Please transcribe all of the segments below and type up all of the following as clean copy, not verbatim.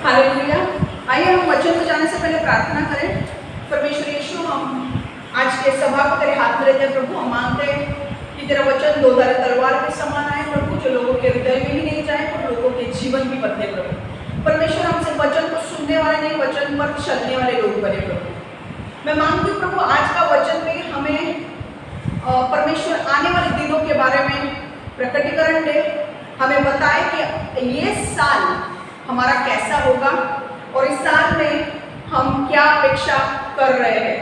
Hallelujah. आइए हम वचन में जाने से पहले प्रार्थना करें। परमेश्वर यीशु, हम आज के सभा को तेरे हाथ में लेते हैं प्रभु। हम मांगते हैं कि तेरा वचन दो धारी तलवार के समान आए प्रभु, जो लोगों के हृदय में ही नहीं जाए पर लोगों के जीवन भी बदले प्रभु। परमेश्वर, हमसे वचन को सुनने वाले नहीं, वचन पर चलने वाले लोग बने प्रभु। मैं मांगती हूँ प्रभु, आज का वचन में हमें परमेश्वर आने वाले दिनों के बारे में प्रकटीकरण दे। हमें बताए कि ये साल हमारा कैसा होगा और इस साल में हम क्या अपेक्षा कर रहे हैं।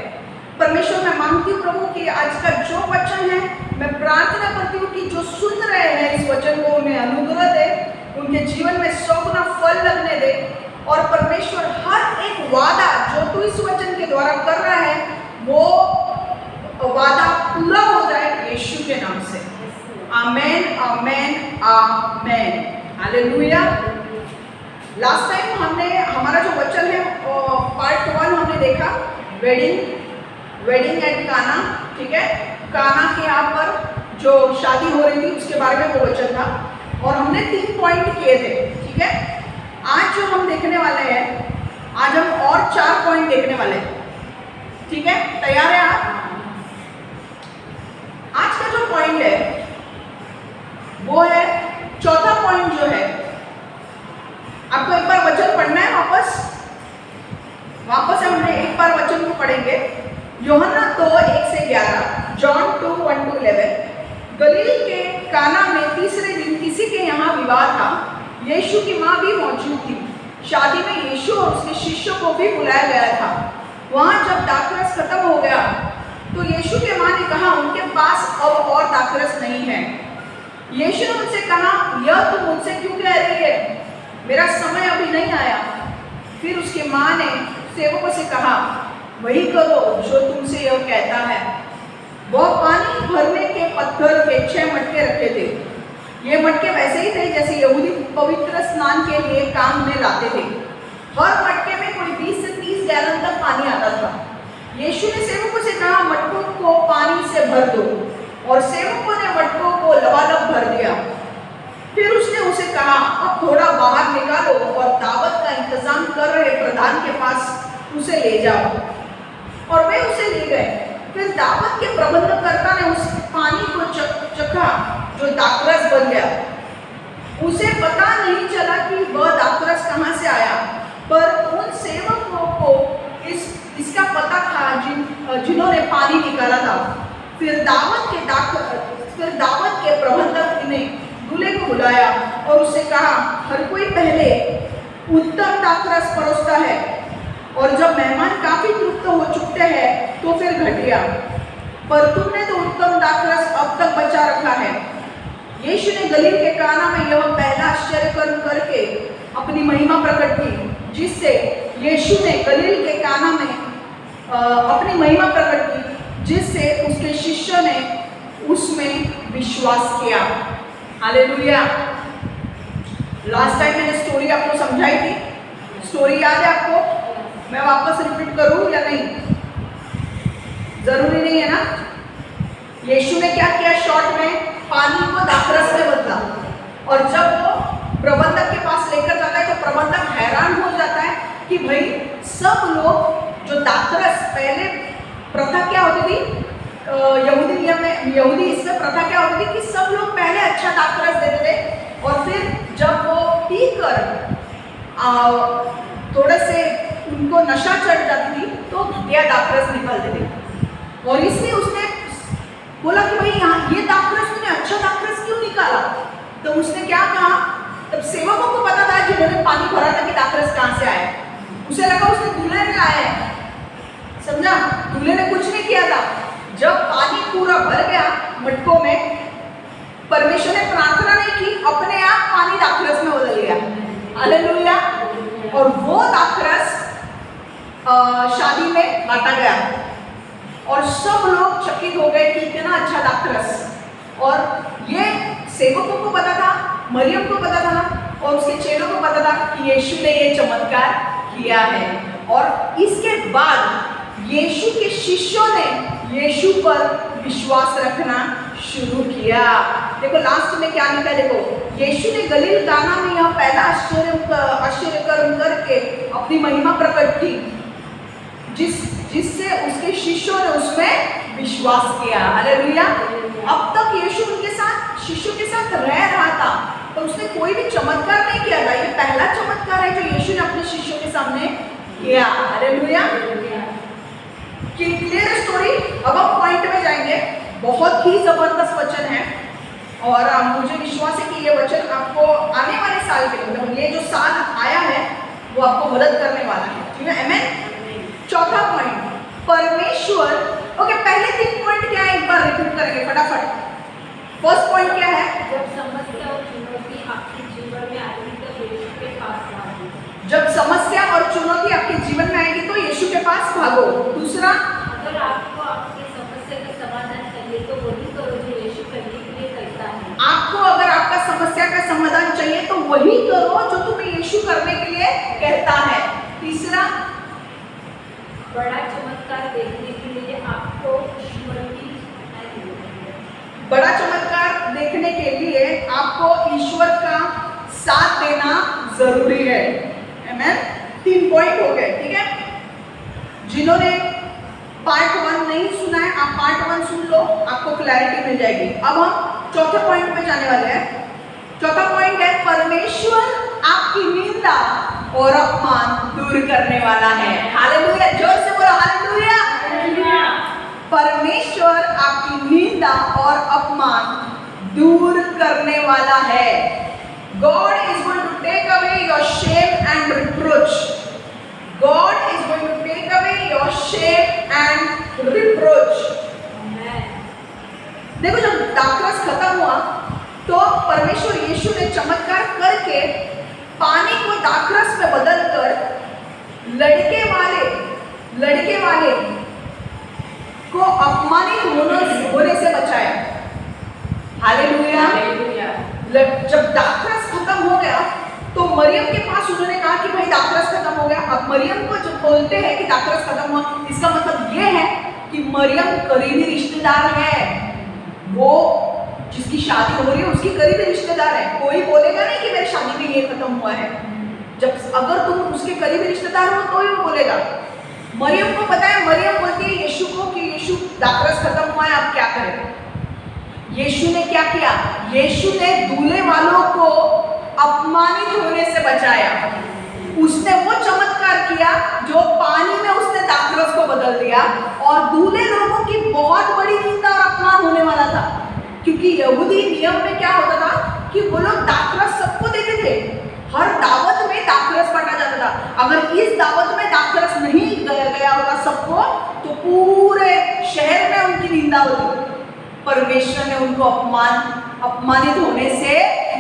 परमेश्वर, मैं मांगती हूँ प्रभु कि आज का जो वचन है, मैं प्रार्थना करती हूँ कि जो सुन रहे हैं इस वचन को उन्हें अनुग्रह दे, उनके जीवन में 100 गुना फल लगने दे। और परमेश्वर, हर एक वादा जो तू इस वचन के द्वारा कर रहा है वो वादा पूरा हो जाए यीशु के नाम से। आमेन, आमेन, आमेन। हालेलुया। लास्ट टाइम हमारा जो वचन है पार्ट 1 हमने देखा, वेडिंग एट काना। ठीक है, काना के यहाँ पर जो शादी हो रही थी उसके बारे में वो वचन था और हमने 3 पॉइंट किए थे। ठीक है, आज जो हम देखने वाले हैं, आज हम और 4 पॉइंट देखने वाले हैं। ठीक है, तैयार है आप? आज का जो पॉइंट है वो है, चौथा पॉइंट जो है, आपको एक बार वचन पढ़ना है। वापस हमने एक बार वचन को पढ़ेंगे। यूहन्ना 2:1-11, जॉन 2:1-11। गलील के काना में तीसरे दिन किसी के यहाँ विवाह था। यीशु की माँ भी मौजूद थी। शादी में यीशु और उसके शिष्यों को भी बुलाया गया था। वहाँ जब दाखरस खत्म हो गया तो यीशु के माँ ने कहा, उनके पास अब और दाखरस नहीं है। यीशु ने उनसे कहा, यह तुम मुझसे क्यों कह रही है? मेरा समय अभी नहीं आया। फिर उसकी माँ ने सेवकों से कहा, वही करो जो तुमसे यह कहता है। वह पानी भरने के पत्थर के 6 मटके रखे थे। ये मटके वैसे ही थे जैसे यहूदी पवित्र स्नान के लिए काम में लाते थे। हर मटके में कोई 20 से 30 गैलन तक पानी आता था। यीशु ने सेवकों से कहा, मटकों को पानी से भर दो। और सेवकों ने मटकों को लबालब भर दिया। फिर उसने उसे कहा, अब थोड़ा बाहर निकालो और दावत का इंतजाम कर रहे प्रधान के पास उसे ले जाओ। और वे उसे ले गए। फिर दावत के प्रबंधकर्ता ने उस पानी को चखा जो दाखरस बन गया। उसे पता नहीं चला कि वह दाखरस कहाँ से आया, पर उन सेवकों को इसका पता था जिन्होंने पानी निकाला था। फिर दावत के प्रबंधक ने दूल्हे को बुलाया और उससे कहा, हर कोई पहले उत्तम दाखरस परोसता है और जब मेहमान काफी तृप्त हो चुके हैं तो फिर घटिया, पर तुमने तो उत्तम दाखरस अब तक बचा रखा है। यीशु ने गलील के काना में यह पहला आश्चर्य कर्म करके अपनी महिमा प्रकट की, जिससे यीशु ने गलील के काना में अपनी महिमा प्रकट की, जिससे उसके शिष्यों ने उसमें विश्वास किया। हालेलुया। लास्ट टाइम मैंने स्टोरी आपको समझाई थी। स्टोरी याद है आपको? मैं वापस रिपीट करूं या नहीं? जरूरी नहीं है ना। यीशु ने क्या किया? शॉर्ट में पानी को दाखरस में बदला। और जब वो प्रबंधक के पास लेकर जाता है तो प्रबंधक हैरान हो जाता है कि भाई सब लोग जो दाखरस, पहले प्रथा क्या होती थी यहूदी नियम में, यहूदी इसमें प्रथा क्या होती थी कि सब लोग पहले अच्छा दाखरस देते थे और फिर जब वो पीकर थोड़े से उनको नशा चढ़ जाती थी तो घटिया दाखरस निकलते थे। और इसलिए उसने बोला कि भाई यहाँ ये दाखरस तूने अच्छा दाखरस क्यों निकाला? तो उसने क्या कहा? तब सेवकों को पता था जिन्होंने पानी भरा था कि दाखरस कहाँ से आया। उसे लगा उसने दूल्हे ने लाया है। समझा? दूल्हे ने कुछ नहीं किया था। जब पानी पूरा भर गया मटकों में, परमेश्वर ने प्रार्थना नहीं की, अपने आप पानी दाखरस में बदल गया। हालेलुया। और वो दाखरस शादी में बांटा गया और सब लोग चकित हो गए कि इतना अच्छा दाखरस। और ये सेवकों को पता था, मरियम को पता था और उसके चेलों को पता था कि यीशु ने ये चमत्कार किया है। और इसके बाद यीशु के शिष्यों ने यीशु पर विश्वास रखना शुरू किया। देखो लास्ट में क्या लिखा है, देखो यीशु ने गलील काना में यह पहला आश्चर्य कर्म करके अपनी महिमा प्रकट की, जिससे उसके शिष्यों ने उसमें विश्वास किया। हालेलुया। अब तक यीशु उनके साथ, शिष्यों के साथ रह रहा था, तो उसने कोई भी चमत्कार नहीं किया था। ये पहला चमत्कार है जो यीशु ने अपने शिष्यों के सामने किया। हालेलुया। Clear story. अब हम पॉइंट में जाएंगे। बहुत ही जबरदस्त वचन है और मुझे विश्वास है कि ये वचन आपको आने वाले साल के लिए, मतलब ये जो साल आया है वो आपको मदद करने वाला है। ठीक है, आमेन। चौथा पॉइंट, परमेश्वर। ओके, पहले 3 पॉइंट क्या है एक बार रिपीट करेंगे फटाफट। फर्स्ट पॉइंट क्या है? जब समस्या और चुनौती आपके जीवन में आएगी तो यीशु के पास भागो। जब समस्या और चुनौती आपके जीवन में आएगी तो यीशु के पास भागो। दूसरा, अगर आपको आपकी समस्या का समाधान चाहिए तो वही करो जो यीशु करने के लिए कहता है। आपको अगर आपका समस्या का समाधान चाहिए तो वही करो जो तुम्हें यीशु करने के लिए कहता है। तीसरा, बड़ा चमत्कार देखने के लिए आपको ईश्वर की बड़ा चमत्कार देखने के लिए आपको ईश्वर का साथ देना जरूरी है। आमेन। 3 पॉइंट हो गए। ठीक है, जिन्होंने पार्ट 1 नहीं सुना है, आप पार्ट 1 सुन लो, आपको क्लैरिटी मिल जाएगी। अब हम चौथे पॉइंट पे जाने वाले हैं। चौथा पॉइंट है, परमेश्वर आपकी निंदा और अपमान दूर करने वाला है। हालेलुया, जोर से बोलो हालेलुया। परमेश्वर आपकी निंदा और अपमान दूर करने वाला है। God is going to take away your shame and reproach. God is going to take away your shame and reproach. देखो, जब दाखरस खत्म हुआ तो परमेश्वर यीशु ने चमत्कार करके पानी को दाखरस में बदलकर लड़के वाले को अपमानित होने से बचाया। हालेलुया। जब दाखरस खत्म हो गया तो मरियम के पास उन्होंने कहा कि भाई दाखरस खत्म हो गया। अब मरियम को जब बोलते हैं कि दाखरस खत्म हुआ, इसका मतलब ये है कि मरियम करीबी रिश्तेदार है। वो जिसकी शादी हो रही है उसकी करीबी रिश्तेदार है। कोई बोलेगा नहीं कि मेरी शादी में ये खत्म हुआ है। जब अगर तुम उसके करीबी रिश्तेदार हो तो ही वो बोलेगा। मरियम को पता है, मरियम बोलती है यीशु को कि यीशु दाखरस खत्म हुआ है, आप क्या करें। यीशु ने क्या किया? यीशु ने दूल्हे वालों को अपमानित होने से बचाया। उसने वो चमत्कार किया जो पानी में उसने दाखरस को बदल दिया, और दूल्हे लोगों की बहुत बड़ी निंदा और अपमान होने वाला था। क्योंकि यहूदी नियम में क्या होता था कि वो लोग दाखरस सबको देते थे। हर दावत में दाखरस बांटा जाता था। अगर इस दावत में दाखरस नहीं गया होता सबको, तो पूरे शहर में उनकी निंदा होती। परमेश्वर ने उनको अपमानित होने से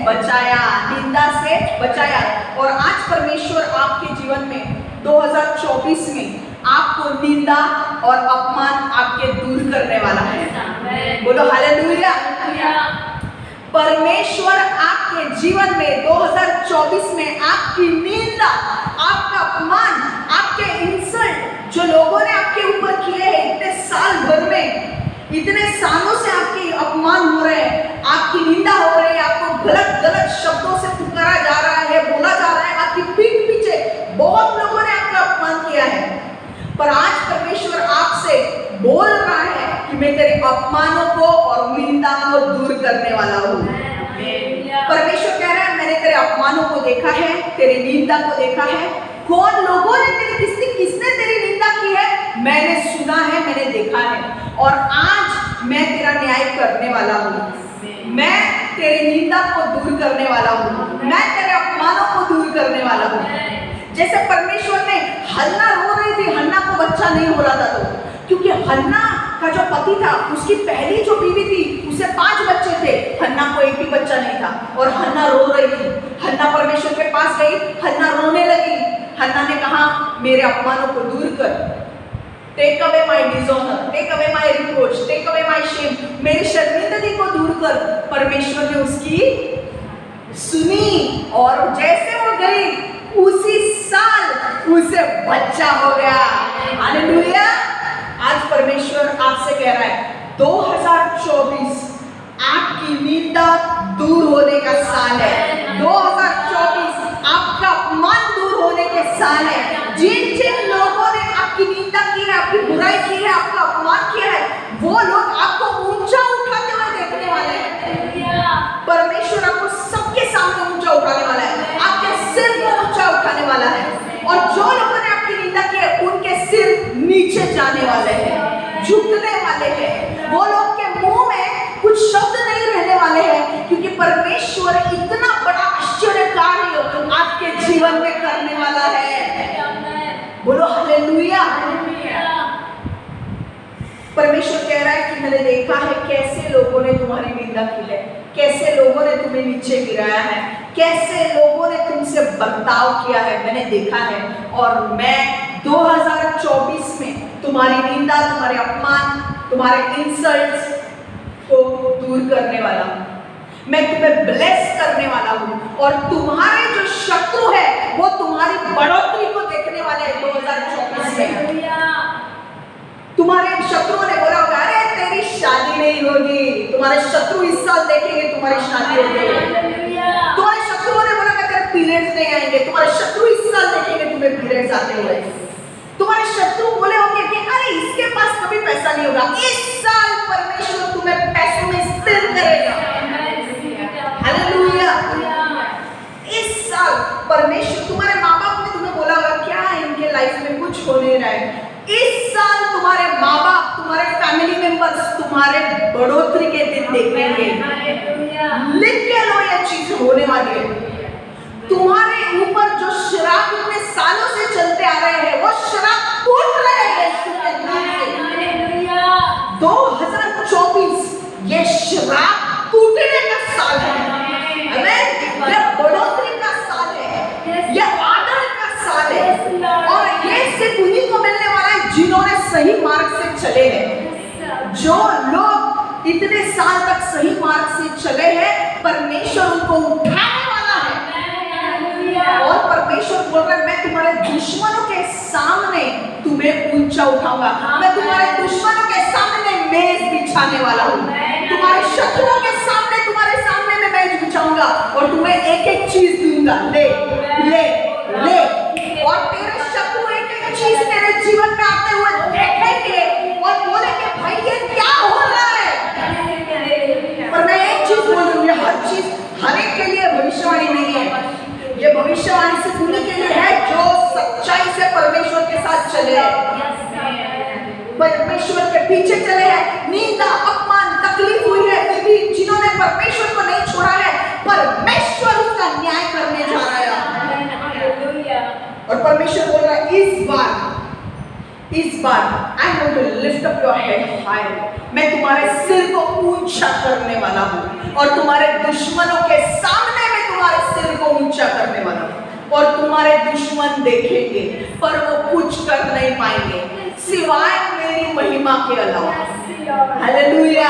बचाया, निंदा से बचाया। और आज परमेश्वर आपके जीवन में 2024 में आपको निंदा और अपमान आपके दूर करने वाला है। बोलो हालेलुया। परमेश्वर आपके जीवन में 2024 में आपकी निंदा, आपका अपमान, आपके इंसल्ट जो लोगों ने आपके ऊपर किए हैं इतने साल भर में, इतने सालों से आपके अपमान हो रहे हैं, आपकी निंदा हो रही है, आपको गलत शब्दों से पुकारा जा रहा है, बोला जा रहा है, आपकी पीठ पीछे बहुत लोगों ने आपका अपमान किया है। पर आज परमेश्वर आपसे बोल रहा है कि मैं तेरे अपमानों को और निंदा को दूर करने वाला हूँ। परमेश्वर कह रहा है मैंने तेरे अपमानों को देखा है, तेरी निंदा को देखा है। कौन लोगों ने किसने तेरी निंदा की है? मैंने सुना है, मैंने देखा है, और आज मैं तेरा न्याय करने वाला हूँ। मैं तेरी निंदा को दूर करने वाला हूँ, मैं तेरे अपमानों को दूर करने वाला हूँ। जैसे परमेश्वर ने, हन्ना रो रही थी, हन्ना को बच्चा नहीं हो रहा था, तो क्योंकि हन्ना का जो पति था, उसकी पहली जो बीवी थी, उसे 5 बच्चे थे, हन्ना को एक भी बच्चा नहीं था, और हन्ना रो रही थी। हन्ना परमेश्वर के पास गई, हन्ना रोने लगी। हन्ना ने कहा मेरे अपमानों को दूर कर, take away my dishonour, take away my reproach, take away my shame, मेरी शर्मिंदगी को दूर कर। परमेश्वर ने उसकी सुनी, और जैसे वो गई उसी साल उसे बच्चा हो गया। हालेलुया। आज परमेश्वर आपसे कह रहा है 2024 आपकी निंदा दूर होने का साल है। 2024 आपका अपमान दूर होने के साल है। जिन जिन लोगों ने आपकी निंदा की है, आपकी बुराई की है, आपका अपमान किया है, वो लोग आपको ऊंचा उठाते हुए देखने वाले हैं। परमेश्वर आपको सबके सामने ऊंचा उठाने वाला है, आपके सिर को ऊंचा उठाने वाला है। और जो लोगों ने आपकी निंदा की है, उनके सिर नीचे जाने वाले हैं, झुकने वाले हैं। वो लोग के मुंह में कुछ शब्द नहीं रहने वाले हैं, क्योंकि परमेश्वर इतना बड़ा आश्चर्य कार्य आपके जीवन में करने वाला है। बोलो हालेलुया। परमेश्वर कह रहा है कि मैंने देखा है कैसे लोगों ने तुम्हारी निंदा की है, कैसे लोगों ने तुम्हें नीचे गिराया है, कैसे लोगों ने तुमसे बर्ताव किया है, मैंने देखा है। और मैं 2024 में तुम्हारी निंदा, तुम्हारे अपमान, तुम्हारे इंसल्ट्स को दूर करने वाला हूँ। मैं तुम्हें ब्लेस करने वाला हूँ, और तुम्हारे जो शत्रु है वो तुम्हारी बढ़ोतरी को देखने वाले हैं 2024 में। तुम्हारे शत्रुओं ने बोला होगा, अरे तेरी शादी नहीं होगी। तुम्हारे शत्रु इस साल देखेंगे तुम्हारी शादी होगी। तुम्हारे शत्रुओं ने बोला कि तेरे पीरियड्स नहीं आएंगे। तुम्हारे शत्रु इस साल देखेंगे तुम्हें पीरियड्स आते हुए। तुम्हारे शत्रु बोले होंगे कि अरे इसके पास कभी पैसा नहीं होगा। इस साल परमेश्वर तुम्हें पैसों में स्थिर करेगा। हालेलुया। इस साल परमेश्वर, तुम्हारे माँ बाप ने तुम्हें बोला होगा क्या इनके लाइफ में कुछ हो नहीं रहा है। इस साल तुम्हारे माँ बाप, तुम्हारे फैमिली मेंबर्स तुम्हारे बढ़ोतरी के दिन देखेंगे। लिख के लो, ये चीज होने वाली है। तुम्हारे ऊपर जो शराब इतने सालों से चलते आ रहे हैं, वो शराब टूट रहे हैं यीशु के नाम से। 2024 ये शराब टूटने का साल है। आमीन। ये बढ़ोतरी का साल है, ये आदर का साल है। और ये सिर्फ उन्हीं को मिलने वाला है जिन्होंने सही मार्ग से चले हैं। जो लोग इतने साल तक सही मार्ग से चले हैं, परमेश्वर उनको उठाने वाला है। और परमेश्वर बोल रहा है, मैं तुम्हारे दुश्मनों के सामने तुम्हें ऊंचा उठाऊंगा। मैं तुम्हारे दुश्मनों के सामने मेज बिछाने वाला हूँ। तुम्हारे शत्रुओं के सामने, तुम्हारे सामने मैं मेज बिछाऊंगा और तुम्हें एक एक चीज दूंगा। ले ले ले। और तेरे शत्रु एक एक चीज तेरे जीवन में आते हुए देखेंगे और बोलेंगे, भाई ये क्या हो रहा है। पर मैं एक चीज बोल रही हूँ, हर चीज हर एक के लिए भविष्यवाणी नहीं है। ये भविष्यवाणी सिर्फ उन्हीं के लिए है जो सच्चाई से परमेश्वर के साथ चले हैं, परमेश्वर के पीछे चले हैं। निंदा, अपमान, तकलीफ हुई है, फिर भी जिन्होंने परमेश्वर को नहीं छोड़ा है, परमेश्वर उसका न्याय करने जा रहा है। और परमेश्वर बोल रहा है, इस बार I am going to lift up your head high. मैं तुम्हारे सिर को ऊंचा करने वाला हूँ, और तुम्हारे दुश्मनों के सामने मैं तुम्हारे सिर को ऊंचा करने वाला हूँ। और तुम्हारे दुश्मन देखेंगे पर वो कुछ कर नहीं पाएंगे सिवाय मेरी महिमा के अलावा। हालेलुया।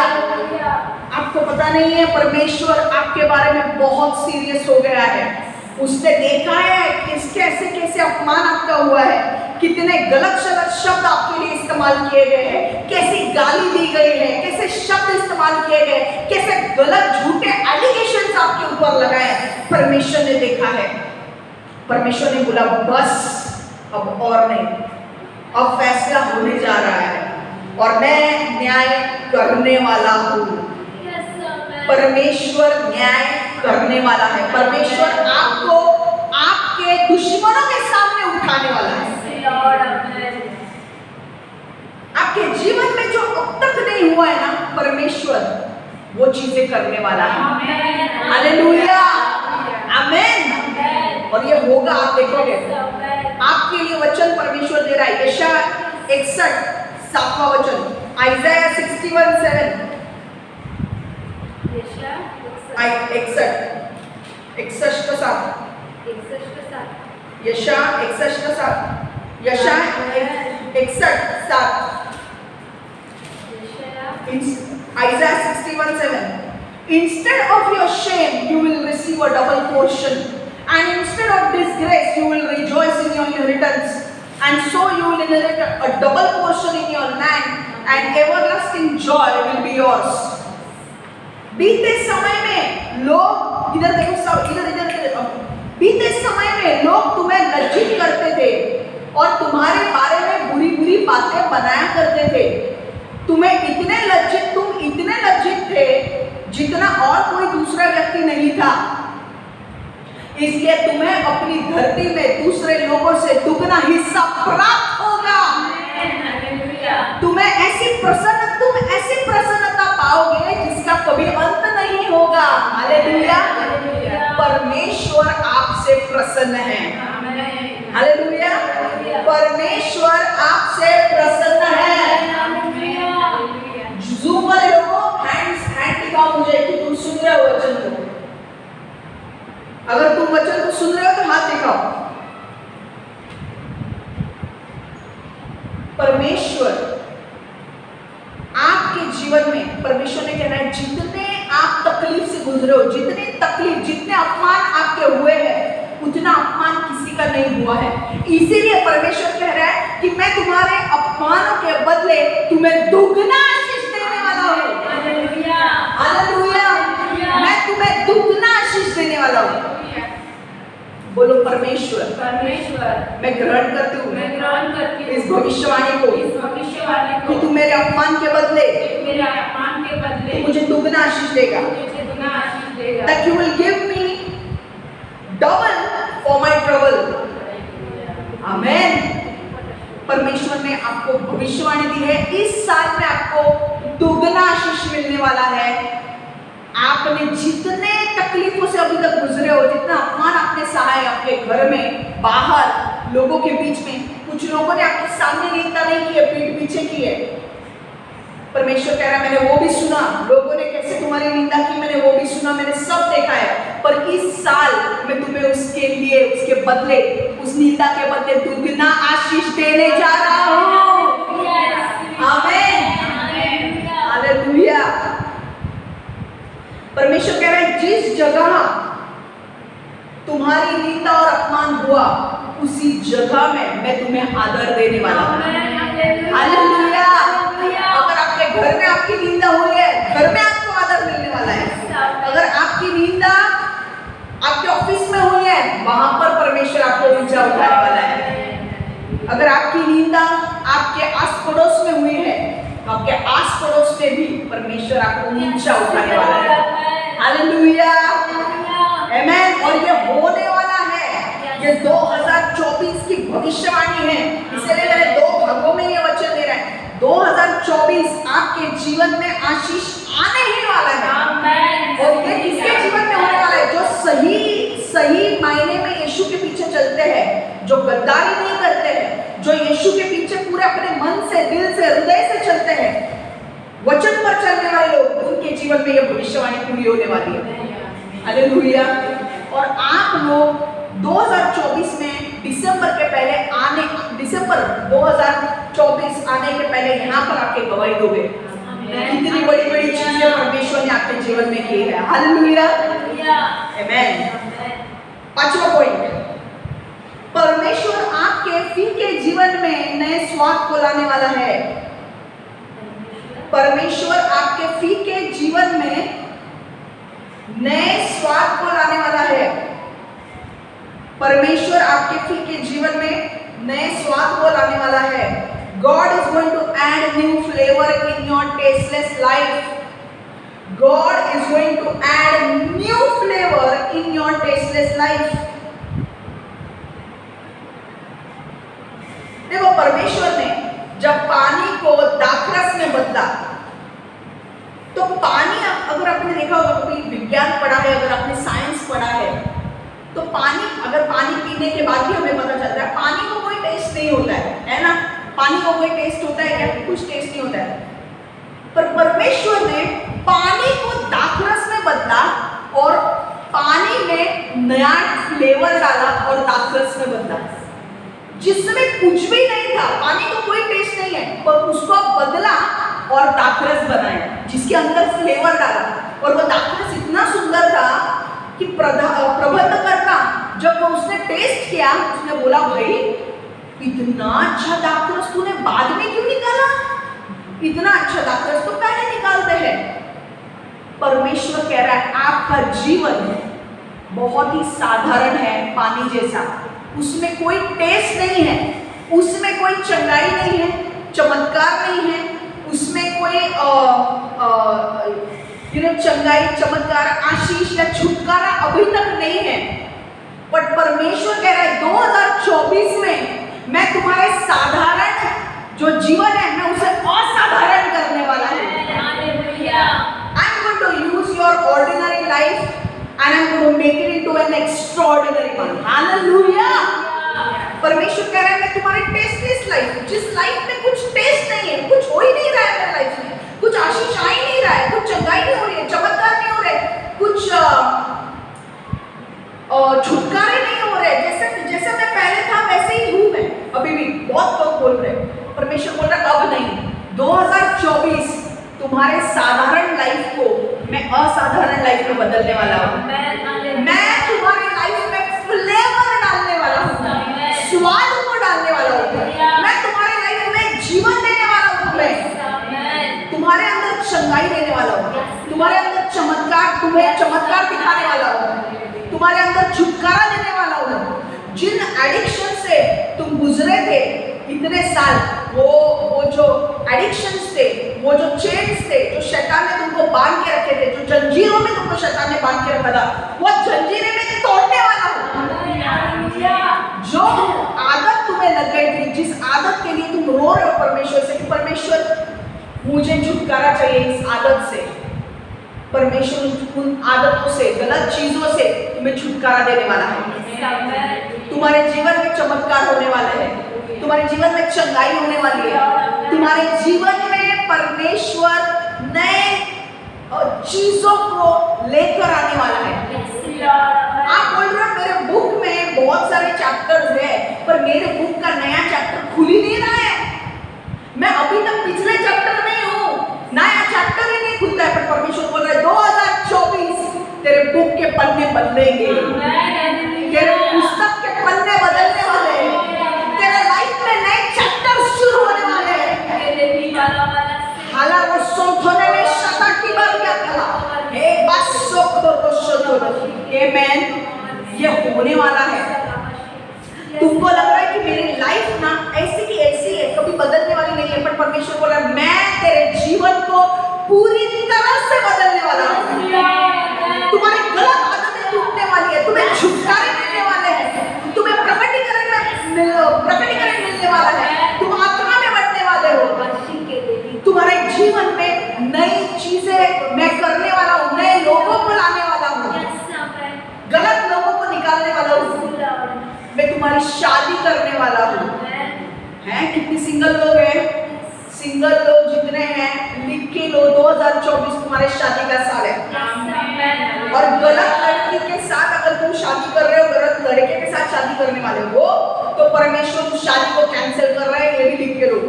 आपको पता नहीं है, परमेश्वर आपके बारे में बहुत सीरियस हो गया है। उसने देखा है कि कैसे कैसे अपमान आपका हुआ है, कितने गलत शब्द आपके लिए इस्तेमाल किए गए हैं, कैसी गाली दी गई है, कैसे शब्द इस्तेमाल किए गए, कैसे गलत झूठे एलिगेशंस आपके ऊपर लगाए। परमेश्वर ने देखा है। परमेश्वर ने बोला, बस अब और नहीं, अब फैसला होने जा रहा है और मैं न्याय करने वाला हूँ। परमेश्वर न्याय करने वाला है। परमेश्वर आपको आपके दुश्मनों के सामने उठाने वाला है। आपके जीवन में जो अब तक नहीं हुआ है ना, परमेश्वर वो चीजें करने वाला है। हालेलुया। आमीन। और ये होगा, आप देखोगे। आपके लिए वचन परमेश्वर दे रहा है। यशायाह 61:7 वचन, आइज़ाया 61:7, 61:7, यशायाह 61:7, यशायाह 61:7, Isaiah 61:7. Instead of your shame, you will receive a double portion, and instead of disgrace, you will rejoice in your inheritance, and so you will inherit a double portion in your land, and everlasting joy will be yours. बीते समय में लोग, इधर देखो सब, इधर बीते समय में लोग तुम्हें लज्जित करते थे, और तुम्हारे बारे में बुरी बुरी बातें बनाया करते थे। तुम इतने लज्जित थे जितना और कोई दूसरा व्यक्ति नहीं था। इसलिए तुम्हें अपनी धरती में दूसरे लोगों से दुगना हिस्सा प्राप्त होगा। तुम ऐसी प्रसन्नता पाओगे जिसका कभी अंत नहीं होगा। हालेलुया। परमेश्वर आपसे प्रसन्न है। हालेलुया। परमेश्वर आपसे प्रसन्न है। जूम वाले लोगों हैंड दिखाओ मुझे कि तुम सुन रहे हो वचन को। अगर तुम वचन को सुन रहे हो तो हाथ दिखाओ। परमेश्वर आपके जीवन में, परमेश्वर ने कहना है जितने आप तकलीफ से गुजरे हो, जितने अपमान आपके हुए हैं, उतना अपमान किसी का नहीं हुआ है। इसीलिए परमेश्वर कह रहा है कि मैं तुम्हारे अपमानों के बदले तुम्हें दुगना आशीष देने वाला हूँ। हालेलुया। मैं तुम्हें दुगना आशीष देने वाला हूँ। बोलो परमेश्वर, मैं ग्रहण करती हूँ इस भविष्यवाणी को कि तू मेरे अपमान के बदले तू मुझे दुगना आशीष देगा। That you will give me double for my trouble. आमेन। परमेश्वर ने आपको भविष्यवाणी दी है, इस साल में आपको दुगना आशीष मिलने वाला है। आपने जितने तकलीफों से अभी तक गुजरे हो, जितना अपमान आपने सहा है आपके घर में, बाहर, लोगों के बीच में, कुछ लोगों ने आपके सामने निंदा नहीं की है, पीठ पीछे की है। परमेश्वर कह रहा है मैंने वो भी सुना, लोगों ने कैसे तुम्हारी निंदा की, मैंने वो भी सुना, मैंने सब देखा है। पर इस साल मैं तुम्हें उसके लिए, उसके बदले, उस निंदा के बदले दुगना आशीष देने जा रहा हूँ। आमीन। हालेलुया। परमेश्वर कह रहा है जिस जगह तुम्हारी निंदा और अपमान हुआ, उसी जगह में मैं तुम्हें आदर देने वाला हूँ। हालेलुया। अगर आपके घर में आपकी निंदा हुई है, घर में आपको आदर मिलने वाला है। अगर आपकी निंदा आपके ऑफिस में हुई है, वहां पर परमेश्वर आपको ऊंचा उठाने वाला है। अगर आपकी निंदा आपके आस पड़ोस में हुई है, तो आपके आस पड़ोस में भी परमेश्वर आपको ऊंचा उठाने वाला है। हालेलुया। आमीन। और ये होने वाला है। ये 2024 की भविष्यवाणी है। इसलिए मैंने 2 भागों में ये वचन दे रहा है। 2024 आपके जीवन में आशीष आने ही वाला है। और ये किसके जीवन में होने वाला है? जो सही मायने में यीशु के पीछे चलते हैं, जो गद्दारी नहीं करते हैं, जो यीशु के पीछे पूरे अपने मन से, दिल से, हृदय से चलते हैं, वचन पर चलने वाले लोग, उनके जीवन में यह भविष्यवाणी पूरी होने वाली है। हालेलुया। और आप लोग 2024 में दिसंबर 2024 आने के पहले यहाँ पर आपके गवाही दोगे। कितनी बड़ी बड़ी चीजें परमेश्वर ने आपके जीवन में की है। हालेलुया। आमीन। 5वां पॉइंट, परमेश्वर आपके फीके जीवन में नए स्वाद को लाने वाला है। परमेश्वर आपके फीके जीवन में नए स्वाद को लाने वाला है। परमेश्वर आपके फीके जीवन में नए स्वाद को लाने वाला है। God is going to add new flavor in your tasteless life. God is going to add new flavor in your tasteless life. देखो परमेश्वर ने जब पानी को दाखरस में बदला, तो पानी, अगर आपने देखा होगा, कभी विज्ञान पढ़ा है, अगर आपने साइंस पढ़ा है, तो पानी, अगर पानी पीने के बाद भी हमें पता चलता है पानी को कोई टेस्ट नहीं होता है ना? पानी को कोई टेस्ट होता है क्या? कुछ टेस्ट नहीं होता है। पर परमेश्वर ने पानी को दाखरस में बदला और पानी में नया फ्लेवर डाला और दाखरस में बदला, जिसमें कुछ भी नहीं था, पानी को कोई टेस्ट नहीं है, पर उसको बदला और दाखरस बनाया, जिसके अंदर फ्लेवर डाला। और वो दाखरस इतना सुंदर था कि प्रबंधकर्ता जब वो उसने टेस्ट किया, उसने बोला भाई इतना अच्छा दाखरस तूने बाद में क्यों निकाला? इतना अच्छा दाखरस तो पहले निकालते हैं। परमेश्वर कह रहा है आपका जीवन बहुत ही साधारण है, पानी जैसा, उसमें कोई टेस्ट नहीं है, उसमें कोई चंगाई नहीं है, चमत्कार नहीं है, उसमें कोई चंगाई, चमत्कार, आशीष या छुटकारा अभी तक नहीं है। बट परमेश्वर कह रहा है 2024 में मैं तुम्हारे साधारण जो जीवन है मैं उसे असाधारण करने वाला हूँ। I am going to use your ordinary life and I am going to make it into an extraordinary one. Hallelujah! परमेश्वर कह रहा है मैं तुम्हारी टेस्टलेस लाइफ, जिस लाइफ में कुछ टेस्ट नहीं है, कुछ हो ही नहीं रहा है मेरे लाइफ में, कुछ आशीष आ ही नहीं रहा है, कुछ चंगाई नहीं हो रही है, चमत्कार नहीं हो रहे, कुछ छुटकारे नहीं हो रहे, जैसे मैं पहले था वैसे ही हूँ मैं अभी भी। बहुत लोग बोल रहे हैं, परमेश्वर बोल रहा अब नहीं, 2024 तुम्हारे साधारण लाइफ को मैं असाधारण लाइफ में बदलने वाला हूँ। मैं तुम्हारी लाइफ में फ्लेवर डालने वाला हूँ, स्वाद को डालने वाला हूँ, मैं तुम्हारी लाइफ में जीवन देने वाला हूँ, तुम्हारे अंदर चंगाई देने वाला हूँ, तुम्हारे अंदर चमत्कार, तुम्हें चमत्कार दिखाने वाला हूँ, तुम्हारे अंदर छुटकारा देने वाला हूँ। जिन एडिक्शन से तुम गुजरे थे इतने साल, वो जो एडिक्शंस थे, वो जो चेन्स थे, जो शैतान ने तुमको बांध के रखे थे, जो जंजीरों में तुमको शैतान ने बांध के रखा था, वो जंजीरें में तोड़ने वाला हूँ। जो आदत तुम्हें लग गई थी, जिस आदत के लिए तुम रो रहे हो परमेश्वर से कि परमेश्वर मुझे छुटकारा चाहिए इस आदत से, परमेश्वर उन आदतों से, गलत चीजों से तुम्हें छुटकारा देने वाला है। तुम्हारे जीवन में चमत्कार होने वाले हैं, तुम्हारे जीवन में चंगाई होने वाली है, तुम्हारे जीवन में परमेश्वर नए चीजों को लेकर आने वाला है। आप बोल रहे हो मेरे बुक में बहुत सारे चैप्टर्स है, पर मेरे बुक का नया चैप्टर खुल ही नहीं रहा है, मैं अभी तक पिछले चैप्टर में हूँ, नया चैप्टर ही नहीं खुलता है। पर परमेश्वर बोल रहा है 2024 तेरे बुक के पन्ने बदलेंगे, तेरे पुस्तक के पन्ने बदलने वाले हैं, तेरे लाइफ में नए चैप्टर शुरू होने वाले हैं। हाला वो सोथोने में शता की बात क्या था, एक बात सोखो रोशो, आमेन, ये होने वाला है। तुमको लग रहा है कि मेरी लाइफ ना ऐसी की ऐसी है, कभी बदलने वाली नहीं है, पर परमेश्वर बोला मैं तेरे जीवन को पूरी तरह से बदलने वाला हूँ। तुम्हारी गलत आदतें टूटने वाली है, तुम्हें छुटकारे मिलने वाले हैं, तुम्हें प्रकटीकरण मिलने वाला है, तुम आत्मा में बढ़ने वाले हो, तुम्हारे जीवन में नई चीजें मैं करने वाला हूँ, नए लोगों को लाने वाला हूँ, गलत लोगों को निकालने वाला हूँ, मैं तुम्हारी शादी करने वाला हूँ। हैं कितनी सिंगल लोग हैं, सिंगल लोग जितने हैं लिख के लो, 2024 तुम्हारे शादी का साल है। और गलत लड़की के साथ अगर तुम शादी कर रहे हो, गलत लड़के के साथ शादी करने वाले हो, तो परमेश्वर उस शादी को कैंसिल कर रहा है, ये भी लिख के लो।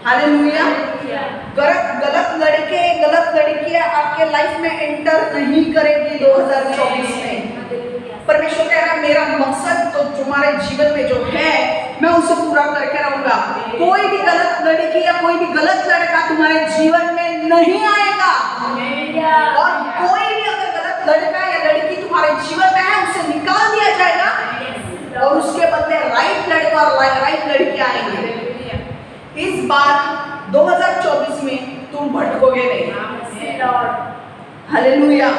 हालेलुया। गलत लड़के, गलत लड़कियां आपके लाइफ में एंटर नहीं करेगी 2024 में। परमेश्वर कह रहा है मेरा मकसद तो तुम्हारे जीवन में जो है मैं उसे पूरा करके रहूंगा। कोई भी गलत लड़की या कोई भी गलत लड़का तुम्हारे जीवन में नहीं आएगा, और कोई भी अगर गलत लड़का या लड़की तुम्हारे जीवन में है उसे निकाल दिया जाएगा, और उसके बदले राइट लड़का और राइट लड़की आएंगे। इस बार 2024 में तुम भटकोगे नहीं। हालेलुया।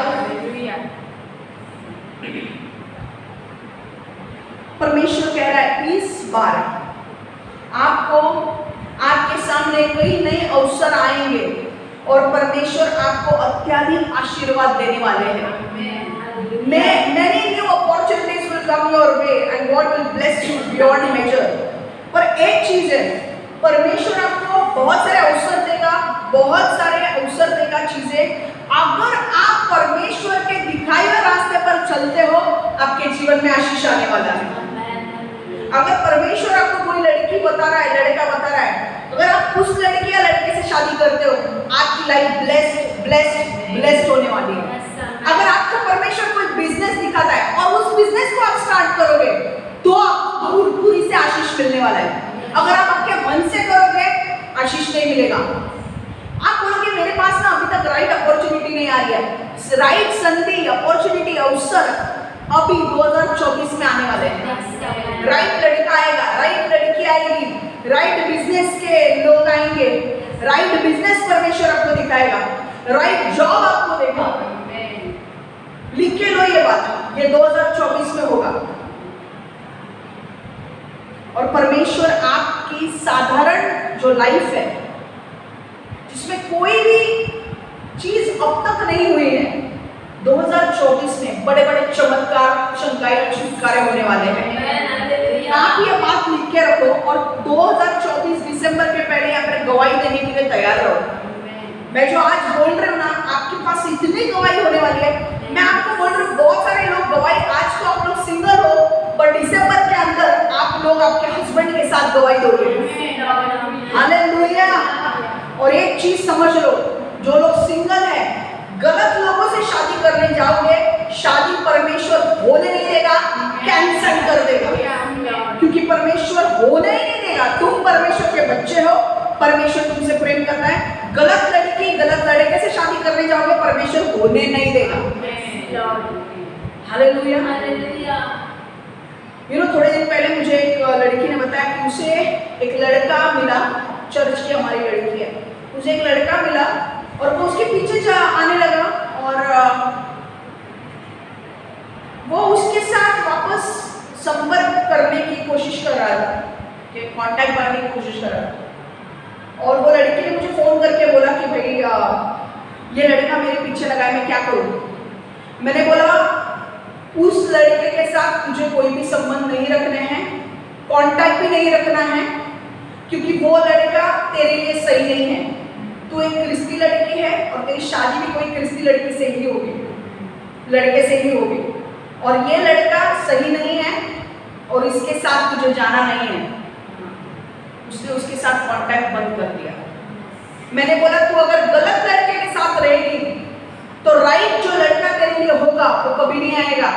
परमेश्वर कह रहा है इस बार आपको, आपके सामने कई नए अवसर आएंगे और परमेश्वर आपको अत्यधिक आशीर्वाद देने वाले हैं। Many new opportunities will come your way and God will bless you beyond measure। पर एक चीज है, परमेश्वर आपको बहुत सारे अवसर देगा, बहुत सारे अवसर देगा चीजें, अगर आप परमेश्वर के दिखाए हुए रास्ते पर चलते हो आपके जीवन में आशीष आने वाला है। अगर परमेश्वर आपको कोई लड़की बता रहा है, लड़का बता रहा है, अगर आप उस लड़की या लड़के से शादी करते हो आपकी लाइफ ब्लेस्ड होने वाली है। अगर आपको परमेश्वर कोई बिजनेस दिखाता है और उस बिजनेस को आप स्टार्ट करोगे तो आपको पूरी से आशीष मिलने वाला है। अगर आप आपके मन से करोगे आशीष नहीं मिलेगा। आप बोलोगे मेरे पास ना अभी तक राइट अपॉर्चुनिटी नहीं आ रही है। राइट संधि, अपॉर्चुनिटी, अवसर अभी 2024 में आने वाले हैं। राइट लड़का आएगा, राइट लड़की राइट बिजनेस परमेश्वर आपको दिखाएगा, राइट जॉब आपको देगा। लिख के लो ये बात, ये 2024 में होगा। और परमेश्वर आपकी साधारण जो लाइफ है, जिसमें कोई भी चीज अब तक नहीं हुई है, 2024 में बड़े बड़े चमत्कार, छुटकारे होने वाले हैं। आप ये बात लिख के रखो और 2024 दिसंबर के पहले यहाँ पर गवाही देने के लिए तैयार रहो। मैं जो आज बोल रही हूँ ना, आपके पास इतनी गवाही होने वाली है। मैं आपको बोल रही हूँ, बहुत सारे लोग गवाही, आज तो आप लोग सिंगल हो, पर दिसंबर के अंदर आप लोग आपके हस्बैंड के साथ गवाही दोगे। हालेलुया। और एक चीज समझ लो, जो लोग सिंगल है, गलत लोगों से शादी करने जाओगे, शादी परमेश्वर होने नहीं देगा, कैंसल कर देगा। क्योंकि परमेश्वर होने ही नहीं देगा। तुम परमेश्वर के बच्चे हो, परमेश्वर तुमसे प्रेम करता है। गलत लड़की गलत लड़के से शादी करने जाओगे, परमेश्वर होने नहीं देगा। हालेलुया। थोड़े दिन पहले मुझे एक लड़की ने बताया कि उसे एक लड़का मिला, चर्च की हमारी लड़की है, उसे एक लड़का मिला और वो उसके पीछे आने लगा और वो उसके साथ वापस संपर्क करने की कोशिश कर रहा था, कि कांटेक्ट बनाने की कोशिश कर रहा था। और वो लड़की ने मुझे फोन करके बोला कि भाई ये लड़का मेरे पीछे लगा है, मैं क्या करूँ। मैंने बोला उस लड़के के साथ तुझे कोई भी संबंध नहीं रखने हैं, कांटेक्ट भी नहीं रखना है, क्योंकि वो लड़का तेरे लिए सही नहीं है। तू एक क्रिस्ती लड़की है और तेरी शादी भी कोई क्रिस्ती लड़की से ही होगी, लड़के से ही होगी, और ये लड़का सही नहीं है और इसके साथ तुझे जाना नहीं है। उसने उसके साथ कांटेक्ट बंद कर दिया। मैंने बोला तू अगर गलत लड़के के साथ रहेगी तो राइट जो लड़का तेरे लिए होगा वो कभी नहीं आएगा।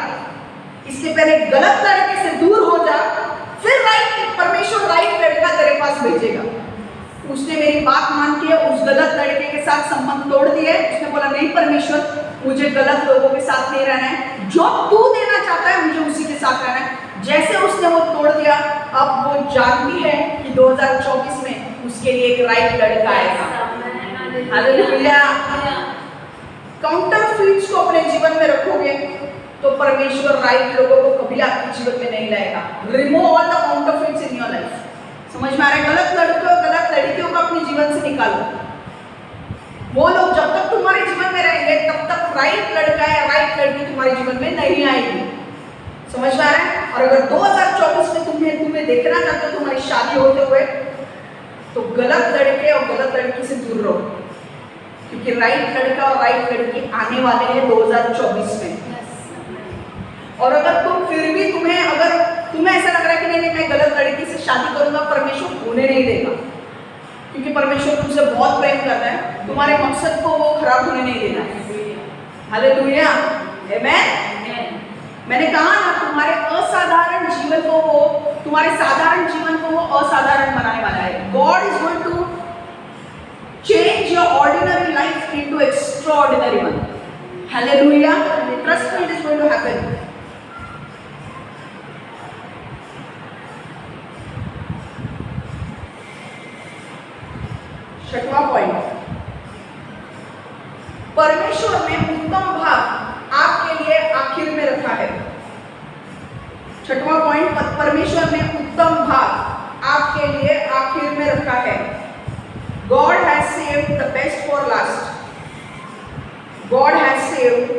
इसके पहले गलत लड़के से दूर हो जा, फिर राइट परमेश्वर राइट लड़का तेरे पास भेजेगा। उसने मेरी बात मान के उस गलत लड़के के साथ संबंध तोड़ दिए। उसने बोला नहीं परमेश्वर, मुझे गलत लोगों के साथ नहीं रहना है, जो तू देना चाहता है मुझे उसी के साथ रहना है। जैसे उसने वो तोड़ दिया, अब वो जानती है कि 2024 में उसके लिए एक राइट लड़का आएगा। हालेलुया। काउंटरफीट्स को अपने जीवन में रखोगे तो परमेश्वर राइट लोगों को कभी आपके जीवन में नहीं लाएगा। Remove all the counterfeits in your life. समझ में आ रहा है? गलत लड़कों गलत लड़कियों को अपने जीवन से निकालो। वो लोग जब तक तुम्हारे जीवन में रहेंगे तब तक राइट लड़का या राइट लड़की तुम्हारे जीवन में नहीं आएगी। समझ में आ रहा है? और अगर 2024 में तुम्हें देखना चाहते हो तुम्हारी शादी होते हुए, तो गलत लड़के और गलत लड़की से दूर रहो, क्योंकि राइट लड़का और राइट लड़की आने वाले हैं 2024 में। और अगर तुम फिर भी तुम्हें ऐसा लग रहा है कि नहीं मैं गलत लड़की से शादी करूंगा, परमेश्वर होने नहीं देगा, क्योंकि परमेश्वर तुमसे बहुत प्रेम करता है। तुम्हारे मकसद को वो खराब होने नहीं देना है। हालेलुया। आमेन। मैंने कहा ना, तुम्हारे असाधारण जीवन को वो, तुम्हारे साधारण जीवन को वो असाधारण बनाने वाला है। God is going to change your ordinary life into extraordinary one. Hallelujah. Trust me, it is going to happen. छठवां पॉइंट, परमेश्वर ने उत्तम भाग आपके लिए आखिर में रखा है। छठवां पॉइंट, परमेश्वर ने उत्तम भाग आपके लिए आखिर में रखा है। God has saved the best for last. God has saved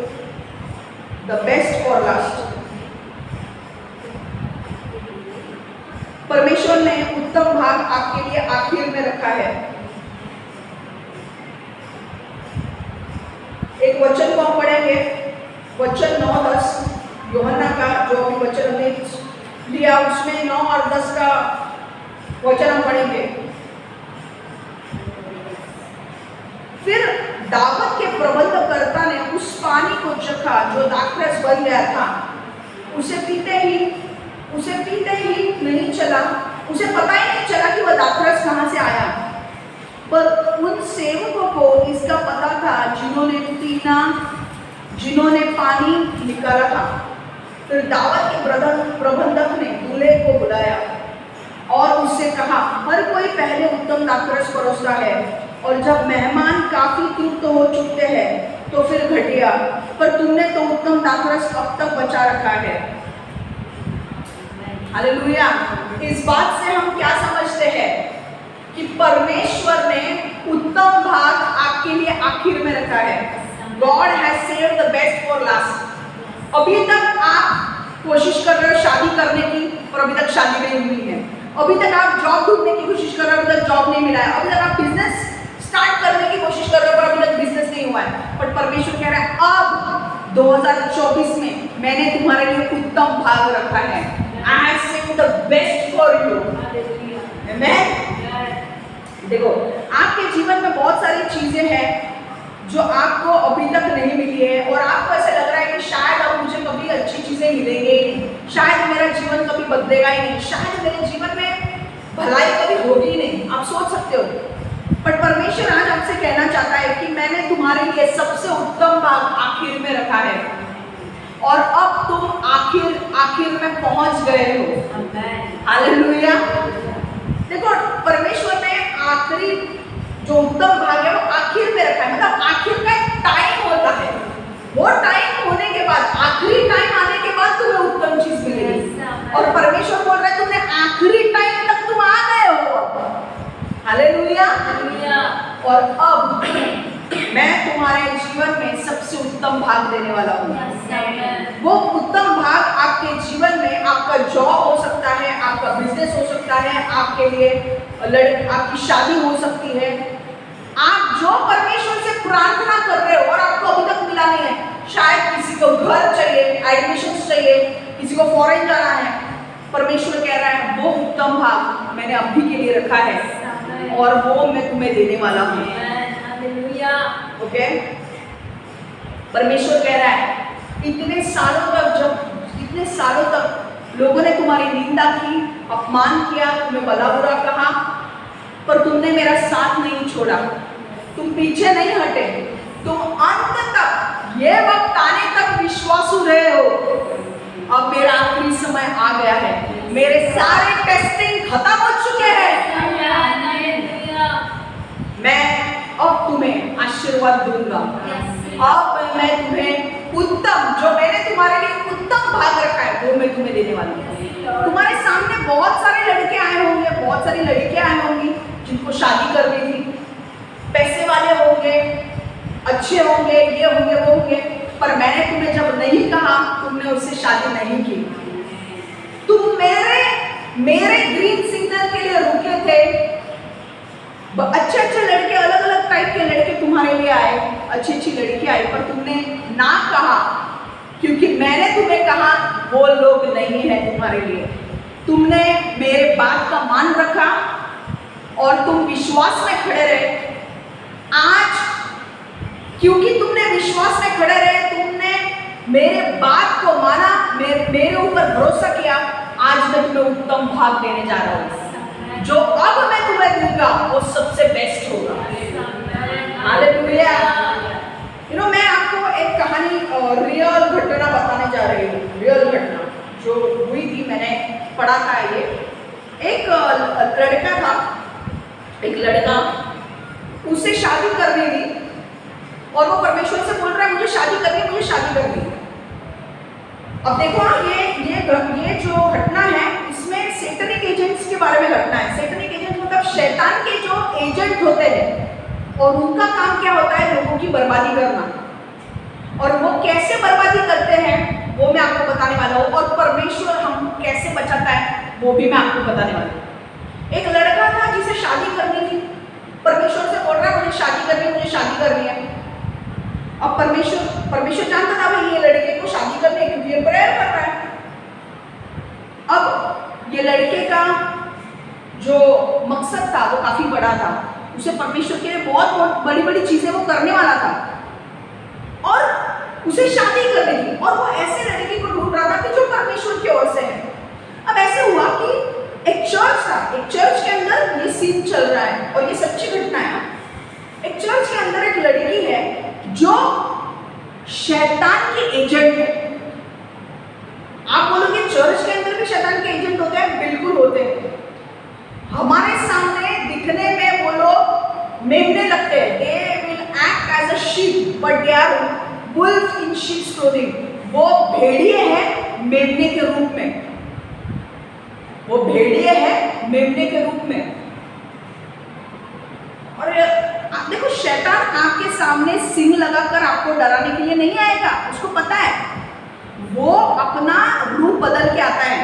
the best for last. परमेश्वर ने उत्तम भाग आपके लिए आखिर में रखा है। एक वचन को हम पढ़ेंगे, वचन 9-10 यूहन्ना का जो अभी वचन हमने लिया, उसमें 9 और 10 का वचन हम पढ़ेंगे। फिर दावत के प्रबंधकर्ता ने उस पानी को चखा जो दाखरस बन गया था। उसे पीते ही नहीं चला, उसे पता ही नहीं चला कि वह दाखरस कहाँ से आया। पर उन सेवकों को इसका पता था जिन्होंने पानी निकाला था। फिर दावत के प्रबंधक ने दूल्हे को बुलाया और उससे कहा, हर कोई पहले उत्तम दाखरस परोसता है और जब मेहमान काफी तृप्त हो चुके हैं तो फिर घटिया, पर तुमने तो उत्तम दाखरस अब तक बचा रखा है। हालेलुया। इस बात से हम क्या समझते हैं कि परमेश्वर ने उत्तम भाग आपके लिए आखिर में रखा है। God has saved the best for last. अभी तक आप कोशिश कर रहे हो शादी करने की और अभी तक शादी नहीं हुई है। अभी तक आप जॉब ढूंढने की कोशिश कर रहे हो, अभी तक जॉब नहीं मिला है। अभी तक आप बिजनेस स्टार्ट करने की कोशिश कर रहे हो पर अभी तक बिजनेस नहीं हुआ है। पर परमेश्वर कह रहा है अब 2024 में मैंने तुम्हारे लिए उत्तम भाग रखा है। I have saved the best for you. Amen. देखो, आपके जीवन में बहुत सारी चीजें हैं जो आपको अभी तक नहीं मिली है और आपको ऐसा लग रहा है कि शायद अब मुझे कभी अच्छी चीजें मिलेंगी, शायद मेरा जीवन कभी बदलेगा ही नहीं, शायद मेरे जीवन में भलाई कभी होगी ही नहीं। आप सोच सकते हो, पर परमेश्वर आज आपसे कहना चाहता है कि मैंने तुम्हारे लिए सबसे उत्तम भाग आखिर में रखा है और अब तुम आखिर में पहुंच गए हो। हालेलुया। देखो, परमेश्वर ने आखिरी जो उत्तम भाग है वो आखिर में रखा है। मतलब आखिर का एक टाइम होता है, वो टाइम होने के बाद, आखिरी टाइम आने के बाद तुम्हें उत्तम चीज मिलेगी। और परमेश्वर बोल रहा है तुमने आखिरी टाइम तक तुम आ गए हो। हालेलुया। और अब मैं तुम्हारे जीवन में सबसे उत्तम भाग देने वाला हूँ। वो उत्तम भाग आपके जीवन में आपका जॉब हो सकता है, आपका बिजनेस हो सकता है, आपके लिए आपकी शादी हो सकती है। आप जो परमेश्वर से प्रार्थना कर रहे हो और आपको अभी तक मिला नहीं है, शायद किसी को घर चाहिए, एडमिशन चाहिए, किसी को फॉरेन जाना है, परमेश्वर कह रहा है वो उत्तम भाग मैंने अभी के लिए रखा है और वो मैं तुम्हें देने वाला हूँ। ओके, परमेश्वर कह रहा है इतने सालों तक लोगों ने तुम्हारी निंदा की, अपमान किया, तुम्हें भला बुरा कहा, पर तुमने मेरा साथ नहीं छोड़ा, तुम पीछे नहीं हटे, तुम अंत तक, ये वक्त आने तक विश्वासु रहे हो। अब मेरा आखिरी समय आ गया है, मेरे सारे टेस्टिंग खत्म हो चुके हैं, मैं अब तुम्हें आशीर्वाद दूंगा। अब मैं तुम्हें उत्तम, जो मैंने तुम्हारे लिए उत्तम भाग रखा है वो मैं तुम्हें देने वाली हूँ। तुम्हारे सामने बहुत सारे लड़के आए होंगे, बहुत सारी लड़कियां आए होंगी जिनको शादी करनी थी, पैसे वाले होंगे, अच्छे होंगे, ये होंगे, वो होंगे, पर मैंने तुम्हें जब नहीं कहा तुमने उससे शादी नहीं की। तुम मेरे ग्रीन सिग्नल के लिए रुके थे। अच्छे लड़के, अलग अलग टाइप के लड़के तुम्हारे लिए आए, अच्छी लड़की आई, पर तुमने ना कहा क्योंकि मैंने तुम्हें कहा वो लोग नहीं है तुम्हारे लिए। तुमने मेरे बात का मान रखा और तुम विश्वास में खड़े रहे। आज क्योंकि तुमने विश्वास में खड़े रहे, तुमने मेरे बात को माना, मेरे ऊपर भरोसा किया, आज मैं तुम्हें उत्तम भाग देने जा रहा हूँ। जो अब मैं तुम्हें दूंगा वो सबसे बेस्ट होगा। हालेलुया। मैं आपको एक कहानी, रियल घटना बताने जा रही हूँ। रियल घटना जो हुई थी, मैंने पढ़ा था। ये एक लड़का था, एक लड़का, उसे शादी करनी थी और वो परमेश्वर से बोल रहा है मुझे शादी करनी है, मुझे शादी करनी है। अब देखो, ये जो घटना है इसमें सैतानिक एजेंट्स के बारे में घटना है। सैतानिक एजेंट्स मतलब शैतान के जो एजेंट होते हैं और उनका काम क्या होता है, लोगों की बर्बादी करना। और वो कैसे बर्बादी करते हैं वो मैं आपको बताने वाला हूँ, और परमेश्वर हम कैसे बचाता है वो भी मैं आपको बताने वाला हूँ। एक लड़का था जिसे शादी करनी थी, परमेश्वर से बोल रहा है मुझे शादी करनी है, मुझे शादी करनी है। अब परमेश्वर जानता था भाई ये लड़के को शादी करनी है क्योंकि ये प्रेयर कर रहा है। अब ये लड़के का जो मकसद था वो काफी बड़ा था, उसे परमेश्वर के लिए बहुत बड़ी चीजें वो करने वाला था और उसे शादी करनी थी। और वो ऐसे लड़के को ढूंढ रहा था कि जो परमेश्वर की ओर से है। अब ऐसे हुआ कि एक चर्च था, एक चर्च के अंदर ये सीन चल रहा है और ये सच्ची घटना है। एक चर्च के अंदर एक लड़की है जो शैतान के एजेंट है। आप बोलोगे चर्च के अंदर भी शैतान के एजेंट होते हैं? बिल्कुल होते हैं। हमारे सामने दिखने में वो लोग मेमने वुल्फ इन शीप्स क्लोथिंग, वो भेड़िए है मेमने के रूप में, वो भेड़िए है मेमने के रूप में। और आप देखो, शैतान आपके सामने सिंह लगाकर आपको डराने के लिए नहीं आएगा, उसको पता है वो अपना रूप बदल के आता है।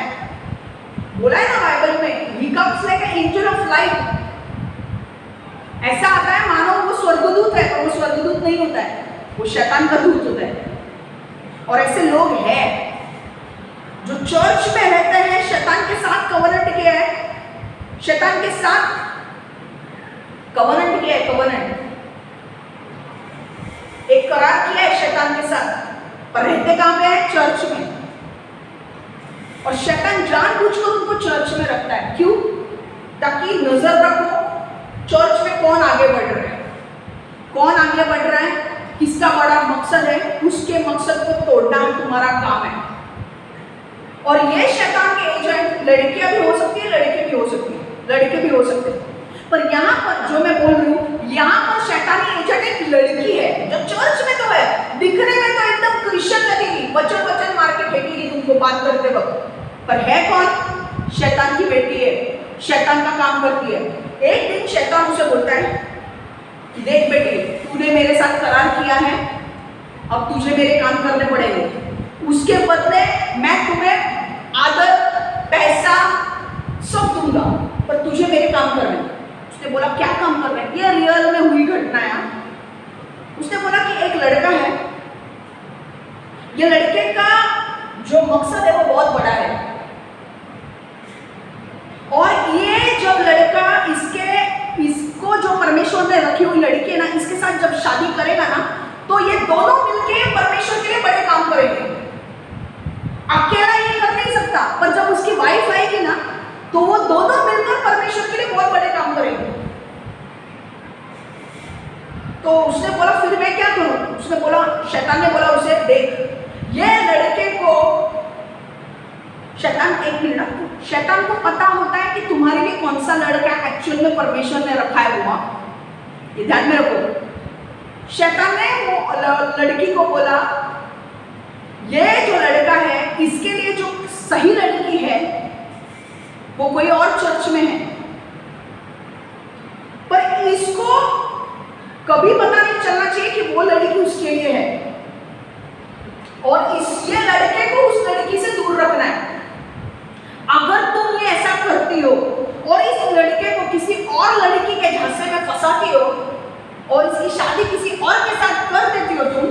बोला है ना बाइबल में, he comes like an angel of light, ऐसा आता है मानो वो स्वर्गदूत है, पर वो स्वर्गदूत नहीं होता है, वो शैतान का दूत होता है। और ऐसे लोग हैं जो चर्च में रहते हैं, शैतान के साथ कवनेंट किया है, शैतान के साथ कवनेंट किया है, कवनेंट एक करार किया है शैतान के साथ, पर रहते कहां पे है? चर्च में। और शैतान जानबूझकर उनको चर्च में रखता है, क्यों? ताकि नजर रखो चर्च में कौन आगे बढ़ रहा है, कौन आगे बढ़ रहा है, किसका बड़ा मकसद है, उसके मकसद को तोड़ना तुम्हारा काम है। और ये शैतान के एजेंट लड़कियां भी हो सकती है, लड़के भी हो सकते हैं, लड़के भी हो सकते हैं। पर यहाँ पर जो मैं बोल रही हूँ, यहाँ पर शैतानी एजेंट एक लड़की है जो चर्च में तो है, दिखने में तो एकदम क्रिश्चियन लगेगी, वचन वचन मार के फेंकेगी तुमको बात करते वक्त, पर है कौन? शैतान की बेटी है, शैतान का काम करती है। एक दिन शैतान उसे बोलता है कि देख बेटी, तूने मेरे साथ करार किया है, अब तुझे मेरे काम करने पड़ेंगे, उसके बदले मैं तुम्हें आदर, पैसा सब दूंगा, पर तुझे मेरे काम करने। उसने बोला क्या काम करना है? ये रियल में हुई घटना है। उसने बोला कि एक लड़का है, ये लड़के का जो मकसद है वो बहुत बड़ा है, और ये जब लड़का इसको जो परमेश्वर ने रखी हुई लड़की है ना, इसके साथ जब शादी करेगा ना, तो ये दोनों मिलके परमेश्वर के लिए बड़े काम करेंगे। अकेला ये कर नहीं सकता, पर जब उसकी वाइफ आएगी ना, तो वो दोनों मिलकर परमेश्वर के लिए बहुत बड़े काम करेंगे। तो उसने बोला फिर मैं क्या करूं? उसने बोला, शैतान ने बोला उसे, देख ये लड़के को, शैतान एक मिनट, शैतान को पता होता है कि तुम्हारे लिए कौन सा लड़का एक्चुअल में परमेश्वर ने रखा है हुआ, ये ध्यान में रखो। शैतान ने वो लड़की को बोला, ये जो लड़का है इसके लिए जो सही लड़की है वो कोई और चर्च में है, पर इसको कभी पता नहीं चलना चाहिए कि वो लड़की उसके लिए है, और ये लड़के को उस लड़की से दूर रखना है। अगर तुम ये ऐसा करती हो और इस लड़के को किसी और लड़की के झांसे में फंसाती हो और इसकी शादी किसी और के साथ कर देती हो तुम,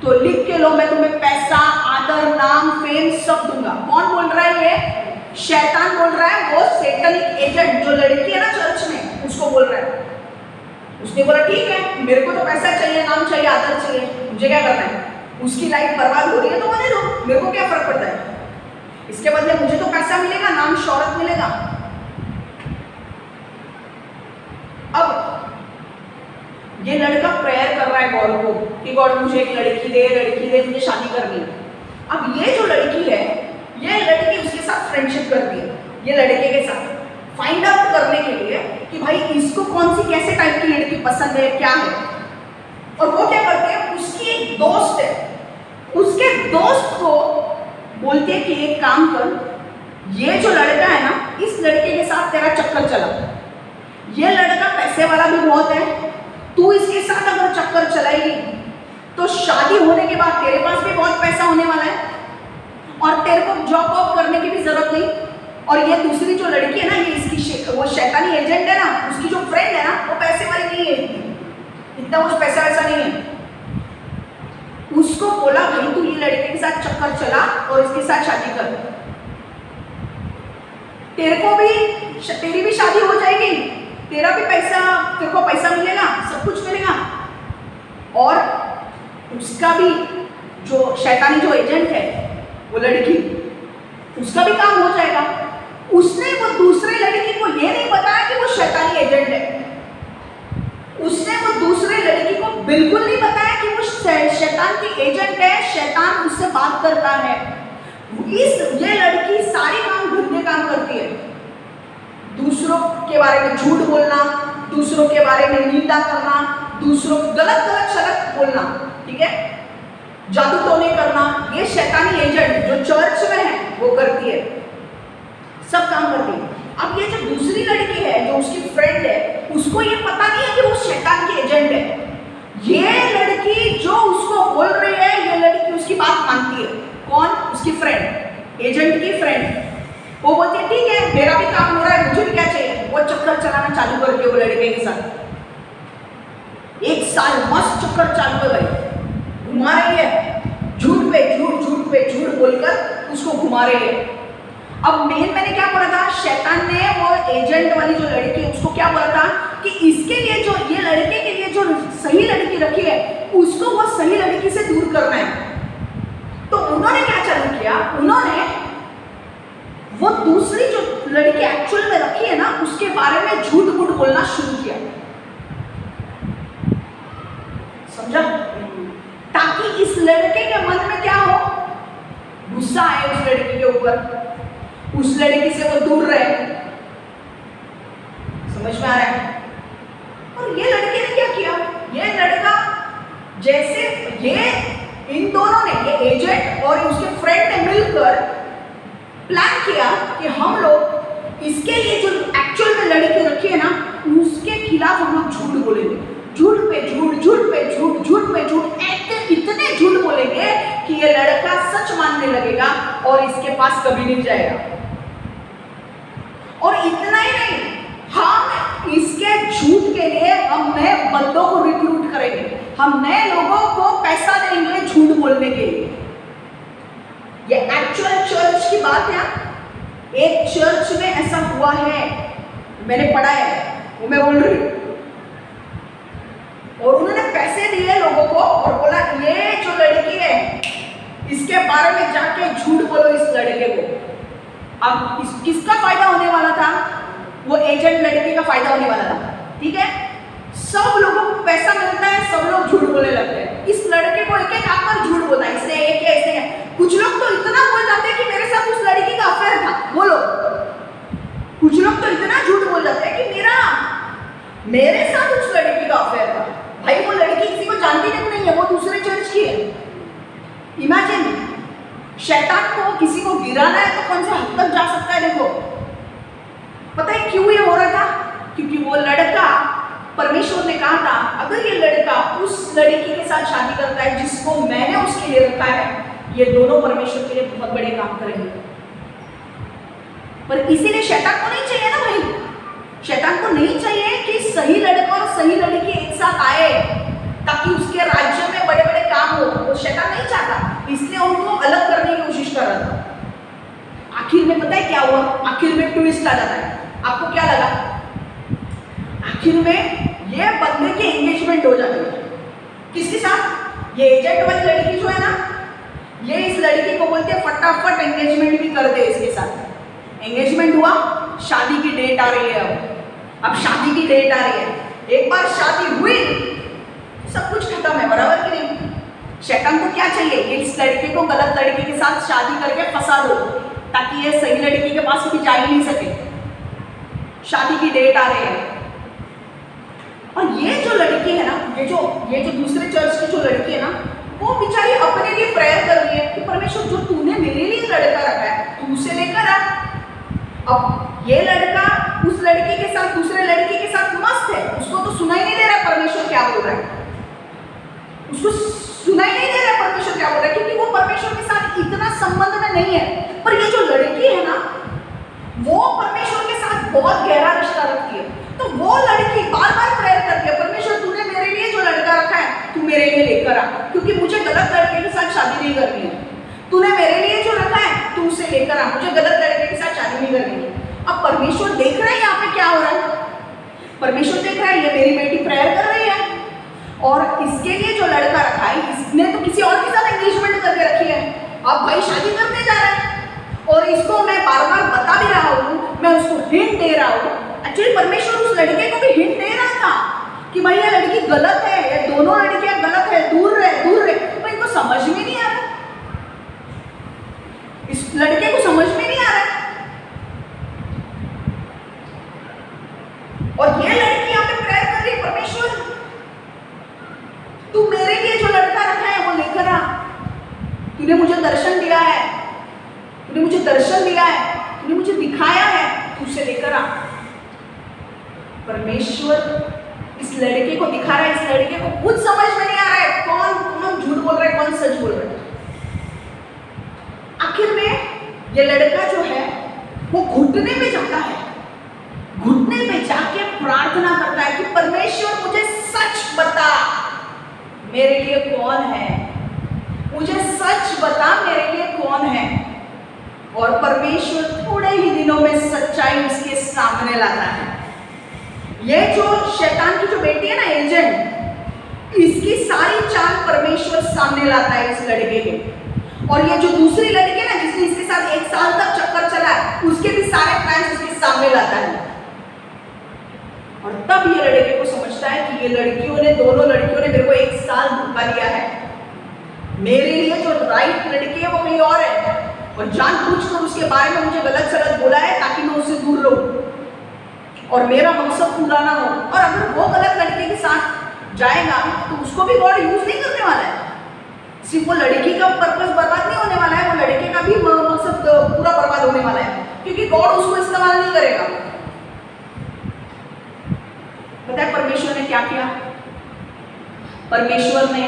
तो लिख के लो, मैं तुम्हें पैसा, आदर, नाम, फेम सब दूंगा। कौन बोल रहा है? ये शैतान बोल रहा है, वो सैतानिक एजेंट जो लड़की है ना चर्च में, उसको बोल रहा है। उसने बोला ठीक है, मेरे को तो पैसा चाहिए, नाम चाहिए, आदर चाहिए, मुझे क्या करना है? उसकी लाइफ बर्बाद हो रही है तो होने दो, मेरे को क्या फर्क पड़ता है? इसके बदले मुझे तो पैसा मिलेगा, नाम शौहरत मिलेगा। अब ये लड़का प्रेयर कर रहा है गॉड को कि गॉड मुझे एक लड़की दे, मुझे शादी करनी है। अब ये जो लड़की है, ये लड़की उसके साथ फ्रेंडशिप करती है, ये लड़के के साथ फाइंड आउट करने के लिए कि भाई इसको कौन सी कैसे टाइप की लड़की पसंद है, क्या है। और वो क्या करते हैं, उसकी एक दोस्त है, उसके दोस्त को बोलते हैं कि एक काम कर, ये जो लड़का है ना, इस लड़के के साथ तेरा चक्कर चला, ये लड़का पैसे वाला भी बहुत है, तू इसके साथ अगर चक्कर चलाएगी तो शादी होने के बाद तेरे पास भी बहुत पैसा होने वाला है और तेरे को जॉब वॉब करने की भी जरूरत नहीं। और ये दूसरी जो लड़की है ना, ये इसकी वो शैतानी एजेंट है ना, उसकी जो फ्रेंड है ना, वो पैसे वाली नहीं है, इतना कुछ पैसा वैसा नहीं है। उसको बोला भाई तू ये लड़के के साथ चक्कर चला और इसके साथ शादी कर, तेरी भी शादी हो जाएगी, तेरा भी पैसा, तेरे को पैसा मिलेगा, सब कुछ मिलेगा, और उसका भी जो शैतानी जो एजेंट है वो लड़की, उसका भी काम हो जाएगा। उसने वो दूसरे लड़की को ये नहीं बताया कि वो शैतानी एजेंट है, उसने वो दूसरे लड़की को बिल्कुल नहीं बताया कि वो शैतान की एजेंट है, शैतान उससे बात करता है। ये लड़की सारे काम गंदे काम करती है, दूसरों के बारे में झूठ बोलना, दूसरों के बारे में निंदा करना, दूसरों गलत गलत शब्द बोलना, ठीक है। जादू टोने करना, ये शैतानी एजेंट जो चर्च में है वो करती है, सब काम करती है। अब ये जो दूसरी लड़की है जो उसकी फ्रेंड है, उसको ये पता नहीं है कि वो शैतान की एजेंट है। ये लड़की जो उसको बोल रही है, ये लड़की उसकी बात मानती है। कौन? उसकी फ्रेंड, एजेंट की फ्रेंड। वो बोलती है ठीक है, मेरा भी काम हो रहा है, मुझे भी क्या चाहिए। वो चक्कर चलाना चालू करती है वो लड़के के साथ। 1 साल मस्त चक्कर चालू है भाई, घुमा रही है, झूठ पे झूठ बोलकर उसको घुमा रही है। अब मैंने क्या बोला था, शैतान ने वो एजेंट वाली जो लड़की है उसको क्या बोला था कि इसके लिए जो ये लड़के के लिए जो सही लड़की रखी है, उसको वो सही लड़की से दूर करना है। तो उन्होंने क्या चालू किया, उन्होंने वो दूसरी जो लड़की एक्चुअल में रखी है ना, उसके बारे में झूठ मूठ बोलना शुरू किया। समझा? ताकि इस लड़के के मन में क्या हो, गुस्सा आए उस लड़की के ऊपर, उस लड़की से वो दूर रहे। समझ में आ रहा है? और ये लड़के ने क्या किया, ये लड़का जैसे ये इन दोनों ने, ये एजेंट और उसके फ्रेंड ने मिलकर प्लान किया कि हम लोग इसके लिए जो एक्चुअल में लड़की रखी है ना, उसके खिलाफ हम लोग झूठ बोलेंगे, झूठ पे झूठ, इतने झूठ बोलेंगे कि ये लड़का सच मानने लगेगा और इसके पास कभी नहीं जाएगा। और इतना ही नहीं, हम इसके झूठ के लिए हम नए बंदों को रिक्रूट करेंगे, हम नए लोगों को पैसा देंगे झूठ बोलने के लिए। ये एक्चुअल चर्च की बात है। एक चर्च में ऐसा हुआ है, मैंने पढ़ा है, वो मैं बोल रही हूँ। और उन्होंने पैसे दिए लोगों को और बोला ये जो लड़की है इसके बारे में जाके झूठ बोलो इस लड़के को। अब किसका फायदा होने वाला था, वो एजेंट लड़की का फायदा होने वाला था। ठीक है, सब लोगों को पैसा मिलता है, सब लोग झूठ बोलने लगते हैं। इस लड़के को एक एक आकर झूठ बोलता है, इसने एक किया, इसने किया। कुछ लोग तो इतना बोल जाते हैं कि मेरे साथ उस लड़की का अफेयर था। बोलो, कुछ लोग तो इतना झूठ बोल जाते हैं कि मेरे साथ उस लड़की का अफेयर था। भाई वो लड़की किसी को जानती नहीं है, वो दूसरे चर्च की है। इमेजिन, शैतान को किसी को गिराना है तो कौन से हद तक जा सकता है। देखो, पता है क्यों ये हो रहा था? क्योंकि वो लड़का, परमेश्वर ने कहा था अगर ये लड़का उस लड़की के साथ शादी करता है जिसको मैंने उसके लिए रखा है, ये दोनों परमेश्वर के लिए बहुत बड़े काम करेंगे। पर इसीलिए शैतान को नहीं चाहिए ना भाई, शैतान को नहीं चाहिए कि सही लड़का और सही लड़की एक साथ आए ताकि उसके राज्य में बड़े बड़े काम हो। वो शैतान नहीं चाहता, इसलिए उनको अलग करने की कोशिश कर रहा था। आखिर में पता है क्या हुआ? आखिर में ट्विस्ट आ जाता है। आपको क्या लगा? आखिर में ये बंदे की एंगेजमेंट हो जाती है। किसके साथ? ये एजेंट वाली लड़की जो है ना, ये इस लड़की को बोलते हैं फटाफट एंगेजमेंट भी कर दे इसके साथ। एंगेजमेंट हुआ, शादी की डेट आ रही है। अब शादी की डेट आ रही है, एक बार शादी हुई सब कुछ खत्म है, बराबर कि नहीं? शैतान को क्या चाहिए? इस लड़के को गलत लड़के के साथ शादी करके फंसा दो ताकि ये सही लड़की के पास भी जा ही नहीं सके। शादी की डेट आ रही है और ये जो लड़की है ना, ये जो दूसरे चर्च की जो लड़की है ना, वो बेचारी अपने लिए प्रेयर कर रही है कि परमेश्वर जो तूने मेरे लिए लड़का रखा है तू उसे लेकर आ। अब ये लड़का उस लड़की के साथ, दूसरे लड़की के साथ मस्त है, उसको तो सुनाई नहीं दे रहा है परमेश्वर क्या बोल रहा है, उसको सुनाई नहीं दे रहा है परमेश्वर क्या बोल रहा है, क्योंकि वो परमेश्वर के साथ इतना संबंध में नहीं है। पर ये जो लड़की है ना, वो परमेश्वर के साथ बहुत गहरा रिश्ता रखती है। तो वो लड़की बार बार प्रेयर करती है, परमेश्वर तूने मेरे लिए जो लड़का रखा है तू मेरे लिए लेकर आ, क्योंकि मुझे गलत लड़के के साथ शादी नहीं करनी है। तूने मेरे लिए जो रखा है तू उसे लेकर आ, मुझे गलत लड़के के साथ शादी नहीं करनी है। अब परमेश्वर देख रहा है यहाँ पे क्या हो रहा है। परमेश्वर देख रहा है ये मेरी बेटी प्रेयर कर रही है और इसके लिए जो लड़का रखा है इसने तो किसी और के साथ एंगेजमेंट करके रखी है। अब भाई शादी करने जा रहा है और इसको मैं बार बार बता भी रहा हूँ, मैं उसको हिंट दे रहा हूँ। एक्चुअली परमेश्वर उस लड़के को भी हिंट दे रहा था कि भाई ये लड़की गलत है, ये दोनों लड़कियां गलत है, दूर रहे दूर रहे। तो इनको समझ में नहीं आ रहा, इस लड़के को समझ में नहीं आ रहा। और ये लड़की यहाँ पे प्रेयर कर रही है, परमेश्वर तू मेरे लिए जो लड़का रखा है वो लेकर आ, तूने मुझे दर्शन दिया है, तूने मुझे दर्शन दिया है, तूने मुझे दिखाया है, तू उसे लेकर आ। परमेश्वर इस लड़के को दिखा रहा है, इस लड़के को कुछ समझ में नहीं आ रहा है कौन कौन झूठ बोल रहा है, कौन सच बोल रहा है। आखिर में ये लड़का जो है वो घुटने पे जाता है, घुटने पे जाके प्रार्थना करता है कि परमेश्वर मुझे सच बता मेरे लिए कौन है, मुझे सच बता मेरे लिए कौन है। और परमेश्वर थोड़े ही दिनों में सच्चाई उसके सामने लाता है। ये जो शैतान की जो बेटी है ना, एजेंट, इसकी सारी चाल परमेश्वर सामने लाता है इस लड़के के। और ये जो दूसरी लड़की है ना, जिसने इसके साथ 1 साल तक चक्कर चला है, उसके भी सारे प्लान्स उसके सामने लाता है। और तब ये लड़के को समझता है कि ये लड़कियों ने, दोनों लड़कियों ने मेरे को 1 साल धोखा दिया है। मेरे लिए जो राइट लड़की है वो कहीं और है, और जानबूझकर उसके बारे में मुझे गलत सलत बोला है ताकि मैं उससे दूर रहूं और मेरा मकसद पूरा ना हो। और अगर वो गलत लड़के के साथ जाएगा तो उसको भी गॉड यूज नहीं करने वाला है। सिर्फ वो लड़की का पर्पस बर्बाद नहीं होने वाला है, वो लड़के का भी मकसद पूरा बर्बाद होने वाला है, क्योंकि गॉड उसको इस्तेमाल नहीं करेगा। पता है परमेश्वर ने क्या किया? परमेश्वर ने,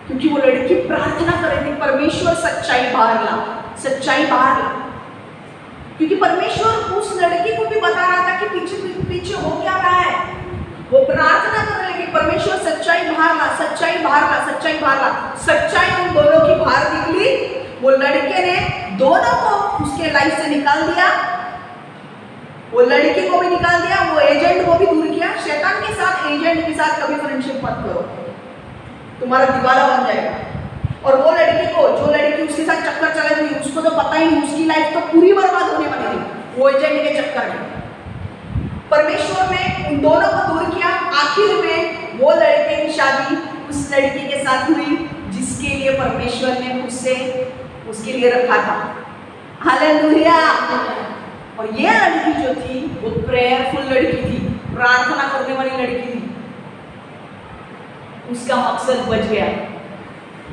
क्योंकि वो लड़की प्रार्थना कर रही थी, परमेश्वर सच्चाई बाहर ला, सच्चाई बाहर ला। क्योंकि परमेश्वर उस लड़की को भी बता रहा था कि पीछे पीछे हो क्या रहा है। वो प्रार्थना करने लगी, परमेश्वर सच्चाई बाहर ला, सच्चाई बाहर ला, सच्चाई बाहर ला। सच्चाई उन दोनों की बाहर निकली। वो लड़के ने दोनों को उसके लाइफ से निकाल दिया, वो लड़की को भी निकाल दिया, वो एजेंट को भी दूर किया। शैतान के साथ, एजेंट के साथ कभी फ्रेंडशिप मत करो, तुम्हारा दीवाना बन जाएगा। और वो लड़की को, जो लड़की उसके साथ चक्कर चला रही थी, उसको तो पता ही नहीं, उसकी लाइफ तो पूरी बर्बाद होने वाली थी वो एजेंट के चक्कर में। परमेश्वर ने उन दोनों को दूर किया। आखिर में वो लड़के की शादी उस लड़की के साथ हुई जिसके लिए परमेश्वर ने उससे उसके लिए रखा था। हालेलुया। और ये लड़की जो थी वो प्रेयरफुल लड़की थी, प्रार्थना करने वाली लड़की थी। उसका मकसद बच गया।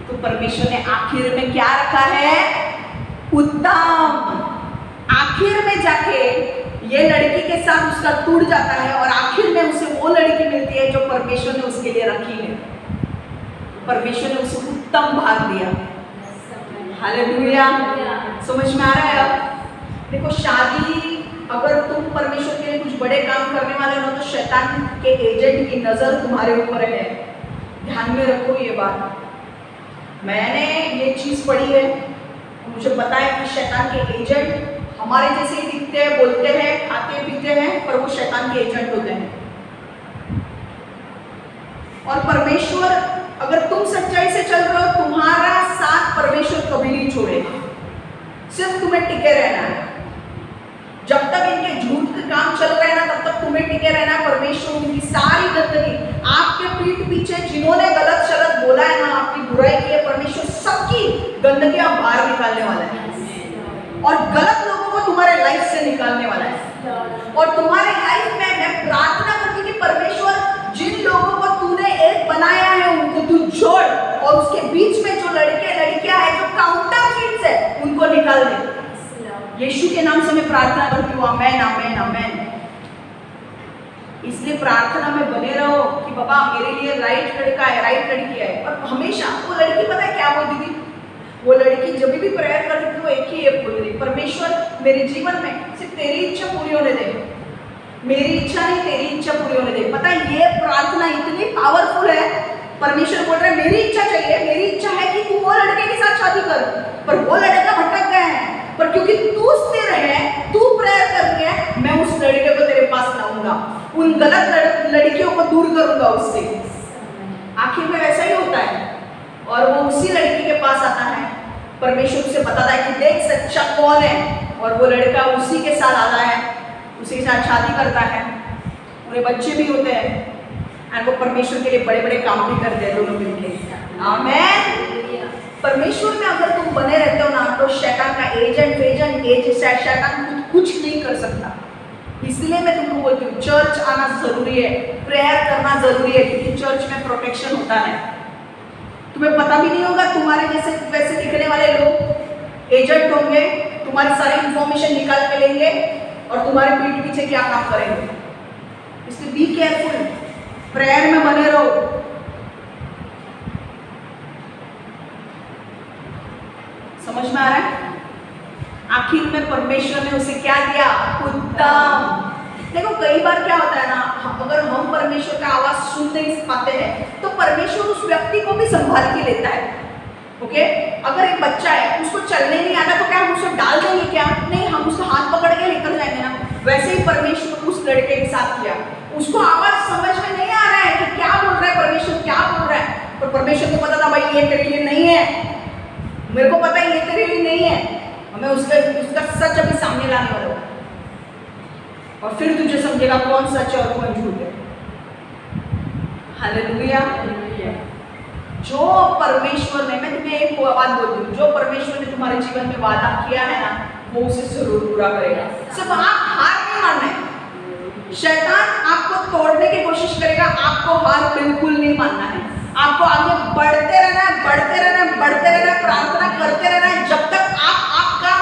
तो परमेश्वर ने आखिर में क्या रखा है? उत्तम। आखिर में जाके ये लड़की के साथ उसका टूट जाता है और आखिर में उसे वो लड़की मिलती है जो परमेश्वर ने उसके लिए रखी है। परमेश्वर ने उसे उत्तम भाग दिया। हालेलुया। समझ में आ रहा है? अब देखो, शादी, अगर तुम परमेश्वर के लिए कुछ बड़े काम करने वाले हो तो शैतान के एजेंट की नजर तुम्हारे ऊपर है। ध्यान में रखो ये बात। मैंने ये चीज पढ़ी है, मुझे पता है कि शैतान के एजेंट हमारे जैसे ही दिखते हैं, बोलते हैं, खाते पीते हैं, पर वो शैतान के एजेंट होते हैं। और परमेश्वर, अगर तुम सच्चाई से चल रहे हो, तुम्हारा साथ परमेश्वर कभी नहीं छोड़ेगा। सिर्फ तुम्हें टिके रहना है। जब तक इनके झूठ के काम चल रहे हैं ना, तब तक तुम्हें टिके रहना है। परमेश्वर उनकी सारी गंदगी, आपके पीठ पीछे जिन्होंने गलत शलत बोला है ना, आपकी बुराई की है, परमेश्वर सबकी गंदगी आप बाहर निकालने वाला है और गलत लोगों को तुम्हारे लाइफ से निकालने वाला है। और तुम्हारे लाइफ में मैं प्रार्थना करती हूँ कि परमेश्वर, जिन लोगों को तूने एक बनाया है उनको तू जोड़, और उसके बीच में जो लड़के लड़कियां हैं जो काउंटरफिट्स है उनको निकाल दे। यीशु के नाम से मैं प्रार्थना करती हूँ। आमेन, आमेन, आमेन। इसलिए प्रार्थना में बने रहो कि बाबा मेरे लिए राइट लड़का है, राइट लड़की है। और हमेशा वो लड़की, पता है क्या बोलती थी? वो लड़की जब भी प्रेयर करती थी वो एक ही ये बोल रही, परमेश्वर मेरे जीवन में सिर्फ तेरी इच्छा पूरी होने दे, मेरी इच्छा नहीं तेरी इच्छा पूरी होने दे। पता है ये प्रार्थना इतनी पावरफुल है। परमेश्वर बोल रहा है मेरी इच्छा चाहिए, मेरी इच्छा है कि तू वो लड़के के साथ शादी कर, पर वो लड़का भटक गया है, पर क्योंकि तू स्थिर है, तू प्रेयर कर रही है, मैं उस लड़के को तेरे पास लाऊंगा, उन गलत लड़कियों को दूर करूंगा उससे। आखिर में वैसा ही होता है। और वो उसी लड़की के पास आता है, परमेश्वर उसे बताता है कि देख सच्चा कौन है, और वो लड़का उसी के साथ आता है, उसी के साथ शादी करता है, उन्हें बच्चे भी होते हैं, और वो परमेश्वर के लिए बड़े बड़े काम भी करते हैं दोनों मिलकर। आमेन। परमेश्वर में अगर तुम बने रहते हो ना, तो शैतान का एजेंट शैतान कुछ नहीं कर सकता। इसलिए मैं तुमको बोलती हूँ चर्च आना जरूरी है, प्रेयर करना जरूरी है, क्योंकि चर्च में प्रोटेक्शन होता है। तुम्हें पता भी नहीं होगा, तुम्हारे जैसे वैसे दिखने वाले लोग एजेंट होंगे, तुम्हारी सारी इंफॉर्मेशन निकाल के लेंगे और तुम्हारे पीठ पीछे क्या काम करेंगे। इसलिए बी केयरफुल, प्रेयर में बने रहो। समझ में आ रहा है? आखिर में परमेश्वर ने उसे क्या दिया? उत्तम। देखो कई बार क्या होता है ना, अगर हम परमेश्वर का आवाज सुन नहीं पाते हैं तो परमेश्वर उस व्यक्ति को भी संभाल के लेता है। ओके, अगर एक बच्चा है उसको चलने नहीं आता तो क्या हम उसे डाल देंगे? क्या नहीं, हम उसका हाथ पकड़ के लेकर जाएंगे ना। वैसे ही परमेश्वर उस लड़के के साथ किया। उसको आवाज समझ में नहीं आ रहा है कि क्या बोल रहा है परमेश्वर, क्या बोल रहा है, पर परमेश्वर को पता था भाई ये तेरे लिए नहीं है, मेरे को पता है ये तेरे लिए नहीं है, हमें उसका सच अभी सामने लाने वाला हूं और फिर तुझे समझेगा कौन सच है और कौन झूठ है। हालेलुया। जो परमेश्वर ने, मैं तुम्हें एक बात बोलती हूँ, जो परमेश्वर ने तुम्हारे जीवन में वादा किया है ना वो उसे जरूर पूरा करेगा। सिर्फ आप हार नहीं मानना है। शैतान आपको तोड़ने की कोशिश करेगा, आपको हार बिल्कुल नहीं मानना है। आपको आगे बढ़ते रहना है, बढ़ते रहना है, बढ़ते रहना है, प्रार्थना करते रहना है जब तक आपका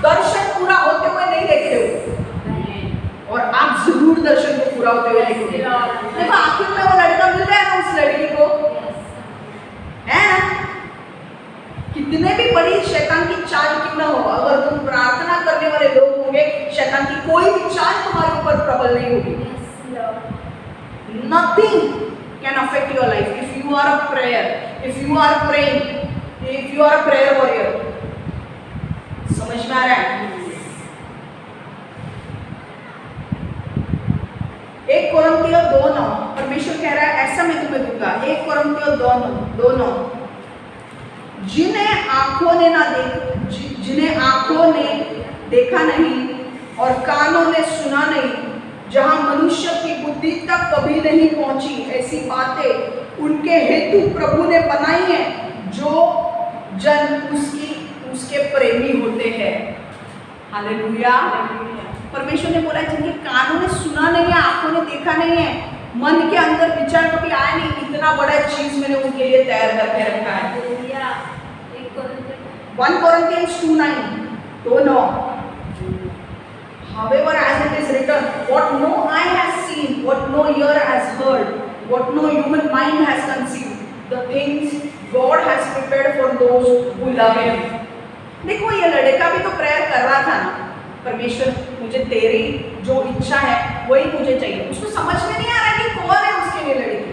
दर्शन पूरा होते हुए नहीं देखते हो। और आप जरूर दर्शन को पूरा होते हुए देखोगे। देखो आखिर में वो लड़का मिल गया ना उस लड़की को, है ना? कितने भी बड़ी शैतान की चाल क्यों ना हो, अगर तुम प्रार्थना करने वाले लोग होंगे शैतान की कोई भी चाल तुम्हारे ऊपर प्रबल नहीं होगी। Nothing can affect your life if you are a prayer, if you are praying, if you are a prayer warrior. समझ में आ रहा है? 1 कोरिन्थियों 2:9 परमेश्वर कह रहा है ऐसा मैं तुम्हें दूंगा। 1 कोरिन्थियों 2:9 जिन्हें आंखों ने देखा नहीं और कानों ने सुना नहीं, जहां मनुष्य की बुद्धि तक कभी नहीं पहुंची, ऐसी बातें उनके हेतु प्रभु ने बनाई हैं जो जन उसके प्रेमी होते हैं। हालेलुया। परमेश्वर ने बोला जिनके कानों ने सुना नहीं है, आंखों ने देखा नहीं है, मन के अंदर विचार कभी आया नहीं, इतना बड़ा चीज मैंने उनके लिए तैयार करके रखा है। 1 Corinthians 2:9 However, as it is written, what no eye has seen, what no ear has heard, what no human mind has conceived, the things God has prepared for those who love Him. देखो ये लड़का भी तो prayer कर रहा था ना, परमेश्वर मुझे तेरी जो इच्छा है वही मुझे चाहिए। उसको समझ में नहीं आ रहा है कि कौन है उसके लिए लड़की,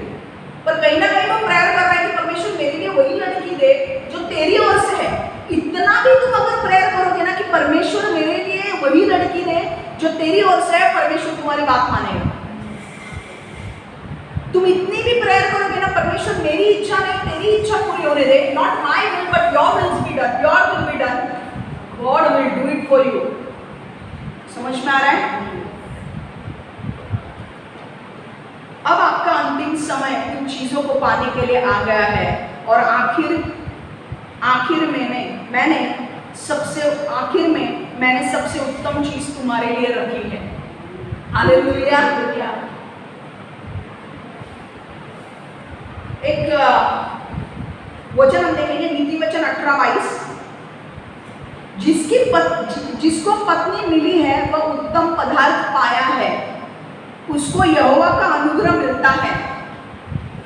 पर कहीं ना कहीं वो प्रेयर कर रहा है कि परमेश्वर मेरे लिए वही लड़की दे जो तेरी ओर से है। इतना भी तुम अगर प्रेयर करोगे ना कि परमेश्वर मेरे लिए वही लड़की दे जो तेरी ओर से है, परमेश्वर तुम्हारी बात मानेगा। तुम इतनी भी प्रेयर करोगे ना, परमेश्वर मेरी इच्छा नहीं तेरी इच्छा पूरी होने दे, not my will but your will be done, your will be done, God will do it for you. समझ में आ रहा है? अब आपका अंतिम समय इन चीजों को पाने के लिए आ गया है और आखिर में मैंने सबसे उत्तम चीज तुम्हारे लिए रखी है। हालेलुया। एक वचन हम देखेंगे, नीति वचन 18:22 जिसको पत्नी मिली है वह उत्तम पदार्थ पाया है, उसको यहोवा का अनुग्रह मिलता है।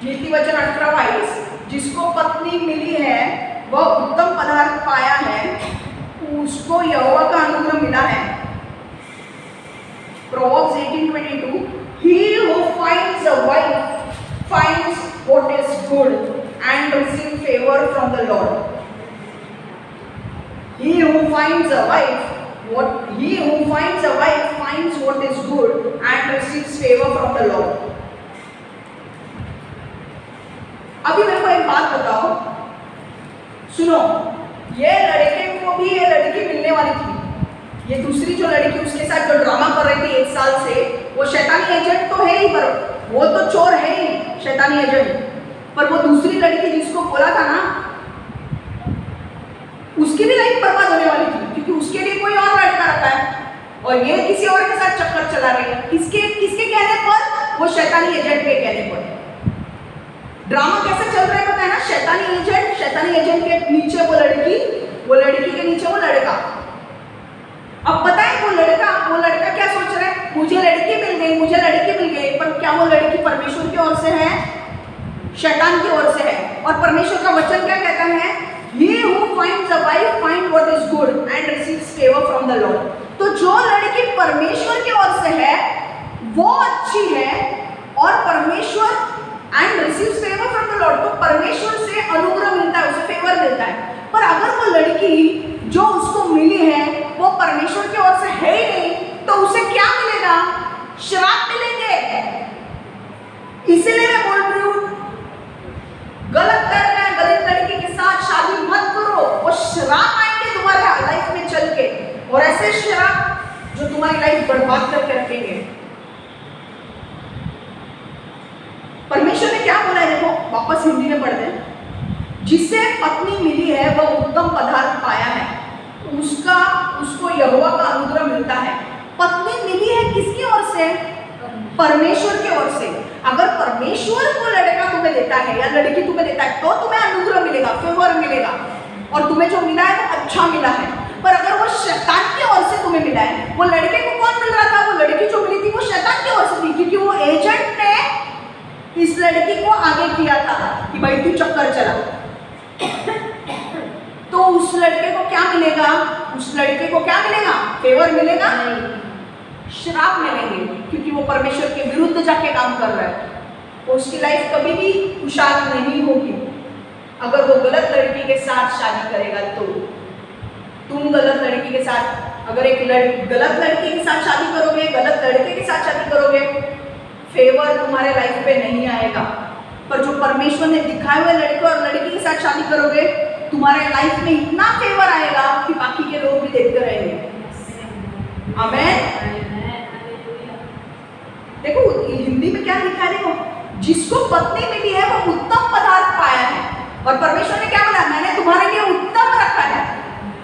नीति वचन 18:22 जिसको पत्नी मिली है वह उत्तम पदार्थ पाया है, उसको यहोवा का अनुग्रह मिला है। Proverbs 18:22 He who finds a wife finds what is good and receives favor from the Lord. He who finds a wife finds what is good and receives favor from the Lord. अभी मेरे को एक बात बताओ, सुनो, ये लड़के को भी ये लड़की मिलने वाली थी। ये दूसरी जो लड़की उसके साथ जो ड्रामा कर रही थी 1 साल से, वो शैतानी एजेंट तो है ही, पर वो तो चोर है ही, शैतानी एजेंट। पर वो दूसरी लड़की जिसको बोला था ना, उसकी भी लाइफ बर्बाद होने वाली थी, क्योंकि उसके लिए कोई और लड़का रखा है और ये किसी और के साथ चक्कर चला रही है। किसके कहने पर? वो शैतानी एजेंट के कहने पर। ड्रामा कैसे चल रहा है पता है ना? शैतानी एजेंट के नीचे वो लड़की के नीचे वो लड़का। अब पता है वो लड़का क्या सोच रहा है? मुझे लड़की मिल गई, पर क्या वो लड़की परमेश्वर की ओर से है? शैतान की ओर से है। और परमेश्वर का वचन क्या कहता है? He who finds a wife finds what is good and receives favor from the Lord। तो जो लड़की परमेश्वर की ओर से है वो अच्छी है और परमेश्वर and receives favor from the Lord, तो परमेश्वर से अनुग्रह मिलता है, उसे फेवर मिलता है। पर अगर वो लड़की जो उसको मिली है वो परमेश्वर की ओर से है ही नहीं, तो उसे क्या मिलेगा? श्राप मिलेंगे। इसीलिए मैं बोल रही हूँ गलत लड़की के साथ शादी मत करो, वो श्राप आएंगे तुम्हारे लाइफ में चल के, और ऐसे श्राप जो तुम्हारी लाइफ बर्बाद करके रखेंगे। परमेश्वर ने क्या बोला है देखो, वापस हिंदी में पढ़ते हैं। जिसे पत्नी मिली है वह उत्तम पदार्थ पाया है, उसको यहोवा का अनुग्रह मिलता है। पत्नी मिली है किसकी ओर से? परमेश्वर की ओर से। अगर परमेश्वर को लड़का तुम्हें देता है या लड़की तुम्हें देता है तो तुम्हें अनुग्रह मिलेगा, फेवर मिलेगा, और तुम्हें जो मिला है वो अच्छा मिला है। पर अगर वो शैतान की ओर से तुम्हें मिला है, वो लड़के को कौन मिल रहा था? वो लड़की जो मिली थी वो शैतान की ओर से थी, क्योंकि वो एजेंट ने इस लड़की को आगे किया था कि भाई तू चक्कर चला। तो उस लड़के को क्या मिलेगा? फेवर मिलेगा? श्राप मिलेंगे, क्योंकि वो परमेश्वर के विरुद्ध जाके काम कर रहा है। तो उसकी लाइफ कभी भी खुशहाल नहीं होगी। अगर वो गलत लड़की के साथ शादी करेगा तो तुम गलत लड़की के साथ, अगर एक गलत लड़की के साथ शादी करोगे, गलत लड़के के साथ शादी करोगे, फेवर तुम्हारे लाइफ पे नहीं आएगा। पर जो परमेश्वर ने दिखाए हुए लड़के और लड़की के साथ शादी करोगे, तुम्हारे लाइफ में इतना फेवर आएगा कि बाकी के लोग भी देखते रहेंगे। आमेन। देखो हिंदी में क्या लिखा है, देखो, जिसको पत्नी मिली है वो उत्तम पदार्थ पाया है। और परमेश्वर ने क्या बोला? मैंने तुम्हारे लिए उत्तम रखा है।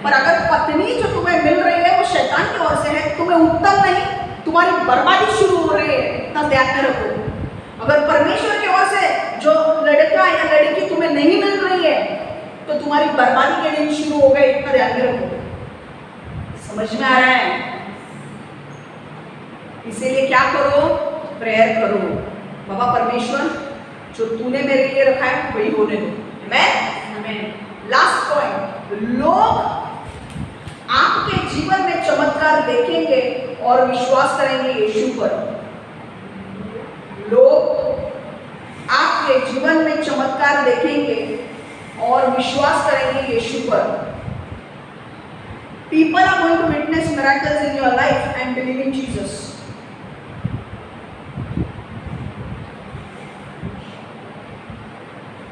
पर अगर पत्नी जो तुम्हें मिल रही है वो शैतान की ओर से है, तुम्हें उत्तम नहीं, तुम्हारी बर्बादी शुरू हो रही है, तब ध्यान में रखो। अगर परमेश्वर की ओर से जो लड़का या लड़की तुम्हें नहीं मिल रही है तो तुम्हारी बर्बादी के दिन शुरू हो गए, इतना ध्यान में रखो। समझ में आ रहा है? इसीलिए क्या करो? प्रेयर करो, बाबा परमेश्वर जो तूने मेरे लिए रखा है वही होने दो। आमेन। लास्ट पॉइंट, लोग आपके जीवन में चमत्कार देखेंगे और विश्वास करेंगे यीशु पर। लोग आपके जीवन में चमत्कार देखेंगे और विश्वास करेंगे यीशु पर। People are going to witness miracles in your life and believe in Jesus.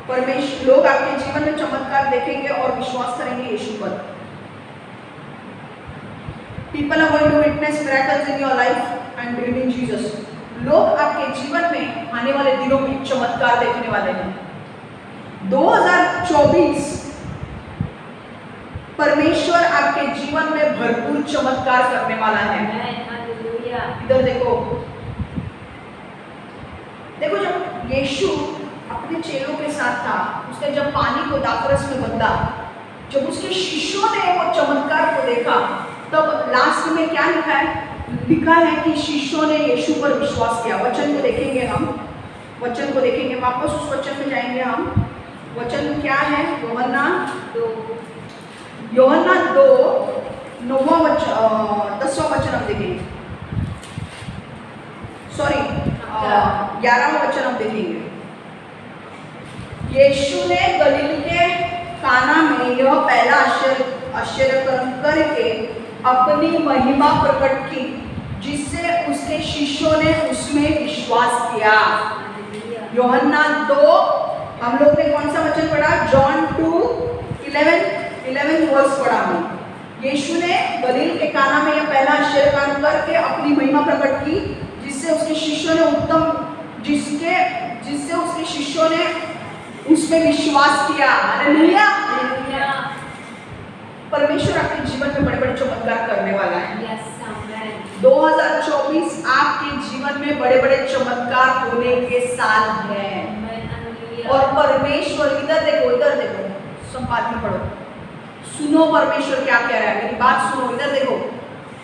परमेश्वर, लोग आपके जीवन में चमत्कार देखेंगे और विश्वास करेंगे यीशु पर। People are going to witness miracles in your life and believe in Jesus. लोग आपके जीवन में आने वाले दिनों में चमत्कार देखने वाले हैं। 2024 परमेश्वर आपके जीवन में भरपूर चमत्कार करने वाला है। इधर देखो, देखो जब यीशु अपने चेलों के साथ था, उसने जब पानी को दाखरस में बदला, जब उसके शिष्यों ने वो चमत्कार को देखा, तब लास्ट में क्या लिखा है? लिखा है कि शिष्यों ने यीशु पर विश्वास किया। वचन को देखेंगे हम, वचन को देखेंगे, वापस उस वचन में जाएंगे हम। वचन क्या है? यूहन्ना 2 10वां वचन हम देखेंगे, सॉरी 11वां वचन हम देखेंगे। यीशु ने गलील के काना में यह पहला आश्चर्य कर्म करके अपनी महिमा प्रकट की, जिससे उसके शिष्यों ने उसमें विश्वास किया। यूहन्ना 2, हम लोग ने कौन सा वचन पढ़ा? जॉन 2:11 वर्स पढ़ा हमने। यीशु ने गलील के काना में यह पहला आश्चर्य कर्म करके अपनी महिमा प्रकट की, जिससे उसके शिष्यों ने उसमें विश्वास किया। हालेलुया। परमेश्वर आपके जीवन में बड़े बड़े चमत्कार करने वाला है। 2024 आपके जीवन में बड़े बड़े चमत्कार होने के साल है। और परमेश्वर, इधर देखो, सब बात में पढ़ो, सुनो परमेश्वर क्या कह रहा है, मेरी बात सुनो, इधर देखो,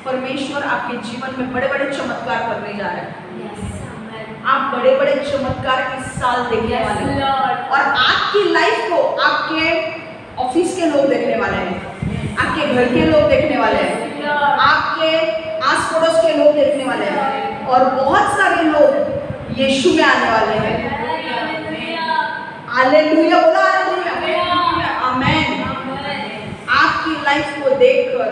परमेश्वर आपके जीवन में बड़े बड़े चमत्कार करने जा रहा है। आप बड़े बड़े चमत्कार इस साल देखने वाले हैं और आपकी लाइफ को आपके ऑफिस के लोग देखने वाले हैं, आपके घर के लोग देखने वाले हैं, आपके आस पड़ोस के लोग देखने वाले हैं और बहुत सारे लोग यीशु में आने वाले हैं। हालेलुया, बोला हालेलुया, आमेन। आपकी लाइफ को देखकर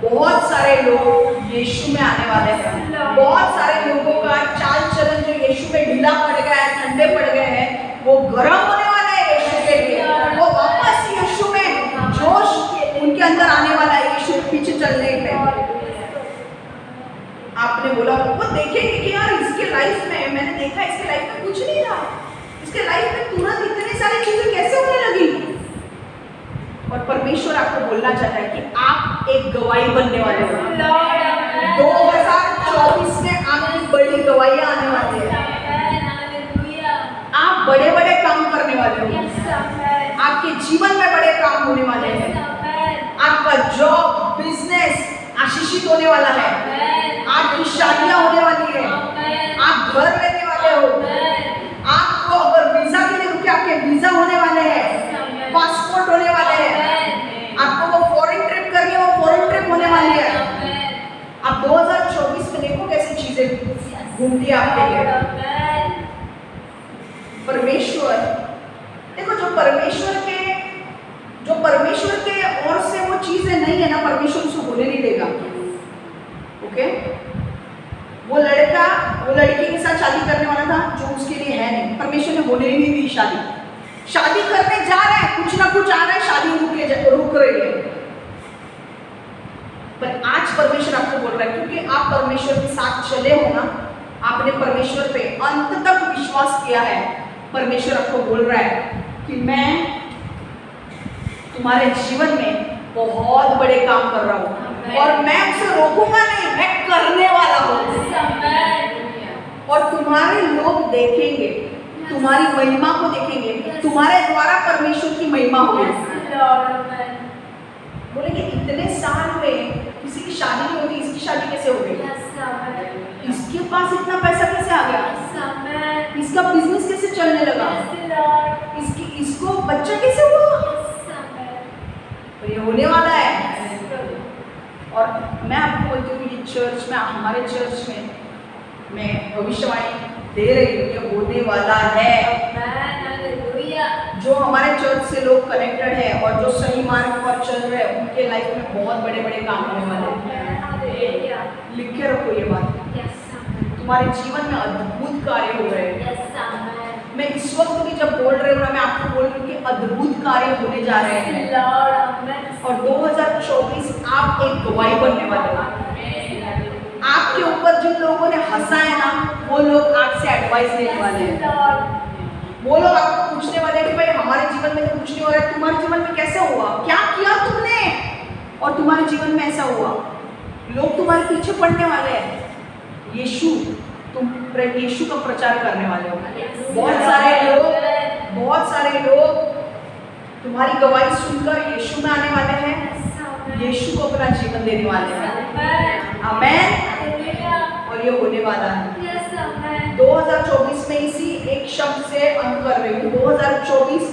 बहुत सारे लोग यीशु में आने वाले हैं। बहुत सारे लोगों का चाल चलन जो यीशु में ढीला पड़ गया है, ठंडे पड़ गए हैं, वो गर्म होने वाले हैं यीशु के लिए। वो वापस यीशु में जोश उनके अंदर आने वाला है यीशु के पीछे चलने पे। आपने बोला वो देखेंगे कि यार इसके लाइफ में, मैंने देखा इसके लाइफ में कुछ नहीं था, इसके लाइफ में तुरंत इतनी सारी चीजें कैसे होने लगी। और परमेश्वर आपको बोलना चाहता है कि आप एक गवाही बनने वाले हो। 2024 में आपकी बड़ी गवाहियां आने वाली है। आप बड़े बड़े काम करने वाले हो। आपके जीवन में बड़े काम होने वाले हैं। आपका जॉब, बिजनेस आशीषित होने वाला है। आपकी शादियां होने वाली है। आप घर लेने वाले हो। आपको अगर वीजा के लिए रुके, आपके वीजा होने वाले हैं, पासपोर्ट होने वाले हैं, आपको वो फॉरेन ट्रिप करनी है, वो फॉरेन ट्रिप होने वाली है। आप 2024 में देखो कैसी चीजें घूमती है आपके लिए। परमेश्वर देखो, जो परमेश्वर के ओर से वो चीजें नहीं है ना, परमेश्वर उसको होने नहीं देगा। ओके, वो लड़का वो लड़की के साथ शादी करने वाला था जो उसके लिए है नहीं, परमेश्वर ने होने ही नहीं दी शादी। शादी करने जा रहा है, कुछ ना कुछ आ रहा है, शादी रुक रही है। पर आज परमेश्वर आपको बोल रहा है, क्योंकि आप परमेश्वर के साथ चले हो ना, आपने परमेश्वर पे अंत तक विश्वास किया है। परमेश्वर आपको बोल रहा है कि मैं तुम्हारे जीवन में बहुत बड़े काम कर रहा हूँ और मैं उसे रोकूंगा नहीं, मैं करने वाला हूँ। और तुम्हारे लोग देखेंगे, तुम्हारी महिमा को देखेंगे, तुम्हारे द्वारा परमेश्वर की महिमा होगी। बोलेंगे इतने साल में किसी की शादी नहीं होती, इसकी शादी कैसे हो गई? इसके पास इतना पैसा कैसे आ गया? इसका बिजनेस कैसे चलने लगा? इसको बच्चा कैसे हुआ? और ये होने वाला है। और मैं आपको बोलती हूँ ये चर्च में, हमारे चर्च में मैं भविष्यवाणी दे रही हूँ, ये होने वाला है। जो हमारे चर्च से लोग कनेक्टेड है और जो सही मार्ग पर चल रहे हैं, उनके लाइफ में बहुत बड़े बड़े काम होने वाले हैं। लिख के रखो ये बात, तुम्हारे जीवन में अद्भुत कार्य हो रहे हैं। मैं इस वक्त भी जब बोल रही हूँ ना, मैं आपको बोल रही हूँ कि अद्भुत कार्य होने जा रहे हैं। और 2024 आप एक गवाही बनने वाले हो। आपके ऊपर जिन लोगों ने हंसा है ना, वो लोग आपसे एडवाइस लेने वाले हैं। वो लोग आपको पूछने वाले हैं कि भाई हमारे जीवन में तो कुछ नहीं हो रहा है, तुम्हारे जीवन में कैसे हुआ, क्या किया तुमने और तुम्हारे जीवन में ऐसा हुआ। लोग तुम्हारे पीछे पड़ने वाले हैं। तुम यीशु का प्रचार करने वाले हो। बहुत सारे लोग तुम्हारी गवाही सुनकर यीशु में आने वाले हैं, यीशु को अपना जीवन देने वाले हैं। आमेन। और ये होने वाला है। 2024 में इसी एक शब्द से अंत कर रही हूँ। 2024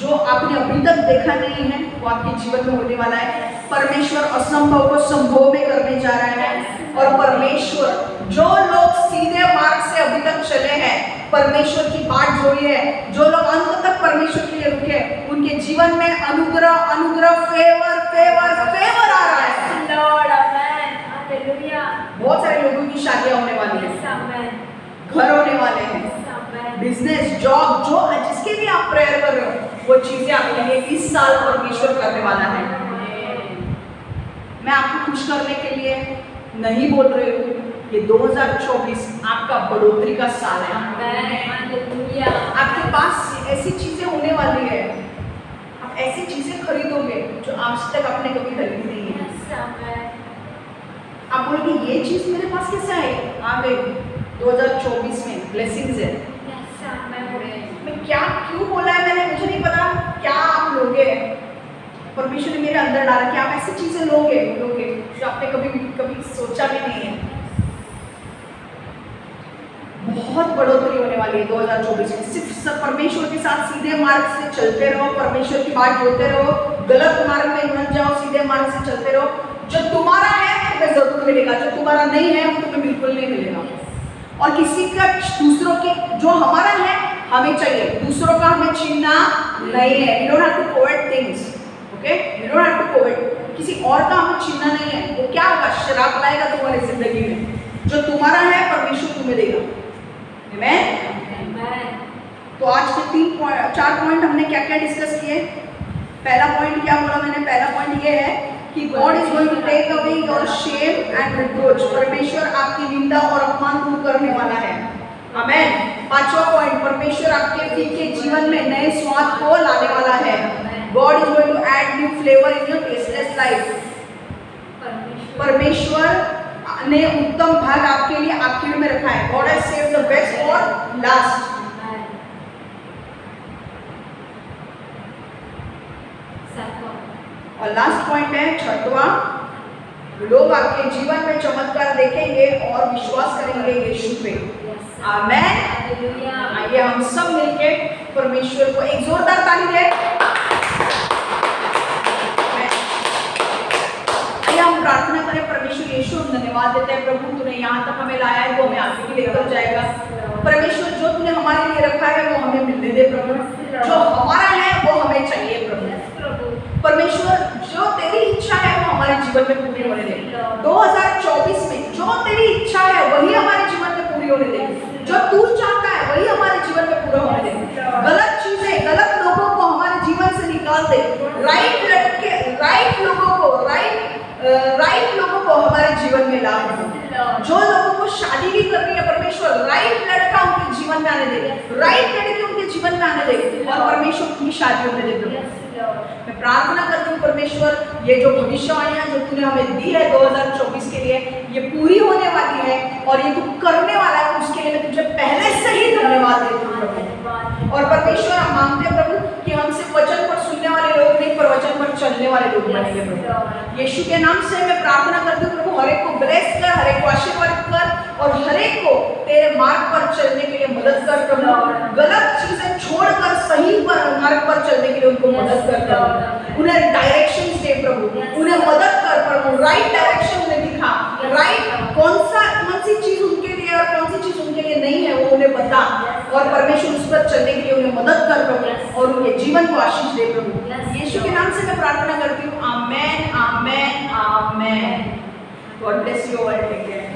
जो आपने अभी तक देखा नहीं है वो आपके जीवन में होने वाला है। परमेश्वर असंभव को संभव में करने जा रहा है। और परमेश्वर जो लोग सीधे मार्ग से अभी तक चले हैं, परमेश्वर की बाट जोड़ी है, जो लोग अंत तक परमेश्वर के लिए रुके, उनके जीवन में अनुग्रह अनुग्रह फेवर फेवर फेवर आ रहा है। लॉर्ड आमेन, हालेलुया। बहुत सारे लोगों की शादियां होने वाली है, घर होने वाले हैं, बिजनेस, जॉब, जो जिसके लिए आप प्रेयर कर रहे हो, वो चीजें आपके लिए इस साल परमेश्वर करने वाला है। मैं आपको खुश करने के लिए नहीं बोल रही हूँ, ये 2024 आपका बढ़ोतरी का साल है। आपके पास ऐसी चीजें होने वाली है, आप ऐसी चीजें खरीदोगे जो आज तक आपने कभी खरीदी नहीं है। आप बोलोगे ये चीज मेरे पास कैसे आई? आ गई 2024 में, ब्लेसिंग्स है। मैं क्या क्यों बोला है मैंने, मुझे नहीं पता क्या आप लोगे। परमेश्वर ने मेरे अंदर डाला कि आप ऐसी चीजें लोगे जो आपने कभी सोचा भी नहीं है। बहुत बढ़ोतरी होने वाली है 2024 में। सिर्फ परमेश्वर के साथ सीधे मार्ग से चलते रहो, परमेश्वर की बात जोड़ते रहो, गलत मार्ग में मत जाओ, सीधे मार्ग से चलते रहो। जो तुम्हारा है तुम्हें जरूर मिलेगा, जो तुम्हारा नहीं है वो तुम्हें बिल्कुल नहीं मिलेगा। और किसी का दूसरों के जो हमारा है हमें चाहिए, दूसरों का हमें छीनना नहीं है। We don't have to covet things, okay? We don't have to covet। किसी और का हमें छीनना नहीं है। वो क्या होगा, शराब लाएगा तुम्हारी जिंदगी में। जो तुम्हारा है परमेश्वर तुम्हें देगा। आमेन। तो आज के 4 पॉइंट हमने क्या क्या डिस्कस किए। पहला पॉइंट क्या बोला मैंने, पहला पॉइंट ये है कि God is going to take away your shame and reproach. परमेश्वर आपकी निंदा और अपमान दूर करने वाला है। आमेन। 5वां पॉइंट, परमेश्वर आपके फीके जीवन में नए स्वाद को लाने वाला है। God is going to add new flavour in your tasteless life. परमेश्वर ने उत्तम भाग आपके लिए आखिर में रखा है। God has saved the best for last. और लास्ट पॉइंट है 6वां, लोग आपके जीवन में चमत्कार देखेंगे और विश्वास करेंगे यीशु पे। आमेन। आइए हम सब मिलके परमेश्वर को एक जोरदार ताली दें। आइए हम प्रार्थना करें। परमेश्वर यीशु हम धन्यवाद देते हैं प्रभु, तूने यहाँ तक हमें लाया है, वो हमें आगे भी लेकर जाएगा। परमेश्वर जो तूने हमारे लिए रखा है वो हमें मिलने दे प्रभु। जो हमारा है वो हमें चाहिए प्रभु। परमेश्वर जो तेरी इच्छा है वो हमारे जीवन में पूरी होने दे। 2024 में जो तेरी इच्छा है वही हमारे जीवन में पूरी होने दे। जो तू चाहता है वही हमारे जीवन में पूरा होने दे। गलत चीजें, गलत लोगों को हमारे जीवन से निकाल दे। राइट लोगों को हमारे जीवन में ला। जो लोगों को शादी भी करनी है परमेश्वर, राइट लड़का उनके जीवन में आने दे, राइट लड़की उनके जीवन में आने दे और परमेश्वर की शादी होने दे। मैं प्रार्थना करती हूँ परमेश्वर, ये जो भविष्यवाणियां जो तूने हमें दी है 2024 के लिए, ये पूरी होने वाली है और ये तू करने वाला है, उसके लिए मैं तुझे पहले से ही धन्यवाद देती हूँ प्रभु। और परमेश्वर हम मांगते हैं प्रभु कि हमसे वचन पर सुनने वाले लोग नहीं, पर वचन पर चलने वाले लोग बनेंगे प्रभु। यीशु के नाम से मैं प्रार्थना करती हूँ प्रभु, हर एक को ब्लेस कर, हर एक को आशीर्वाद कर और हर एक को तेरे मार्ग पर चलने के लिए मदद कर प्रभु। गलत चीजें छोड़कर सही मार्ग पर चलने के लिए उनको मदद कर प्रभु। उन्हें डायरेक्शंस दे प्रभु, उन्हें मदद कर प्रभु, राइट डायरेक्शन उन्हें दिखा। राइट कौन सी चीज उनके लिए और कौन सी चीज उनके लिए नहीं है वो उन्हें बता और परमेश्वर उस पर चलने के लिए उन्हें मदद कर प्रभु और उनके जीवन को आशीष दे प्रभु। यीशु के नाम से मैं प्रार्थना करती हूँ। Amen, amen, amen. God bless you all. Take care.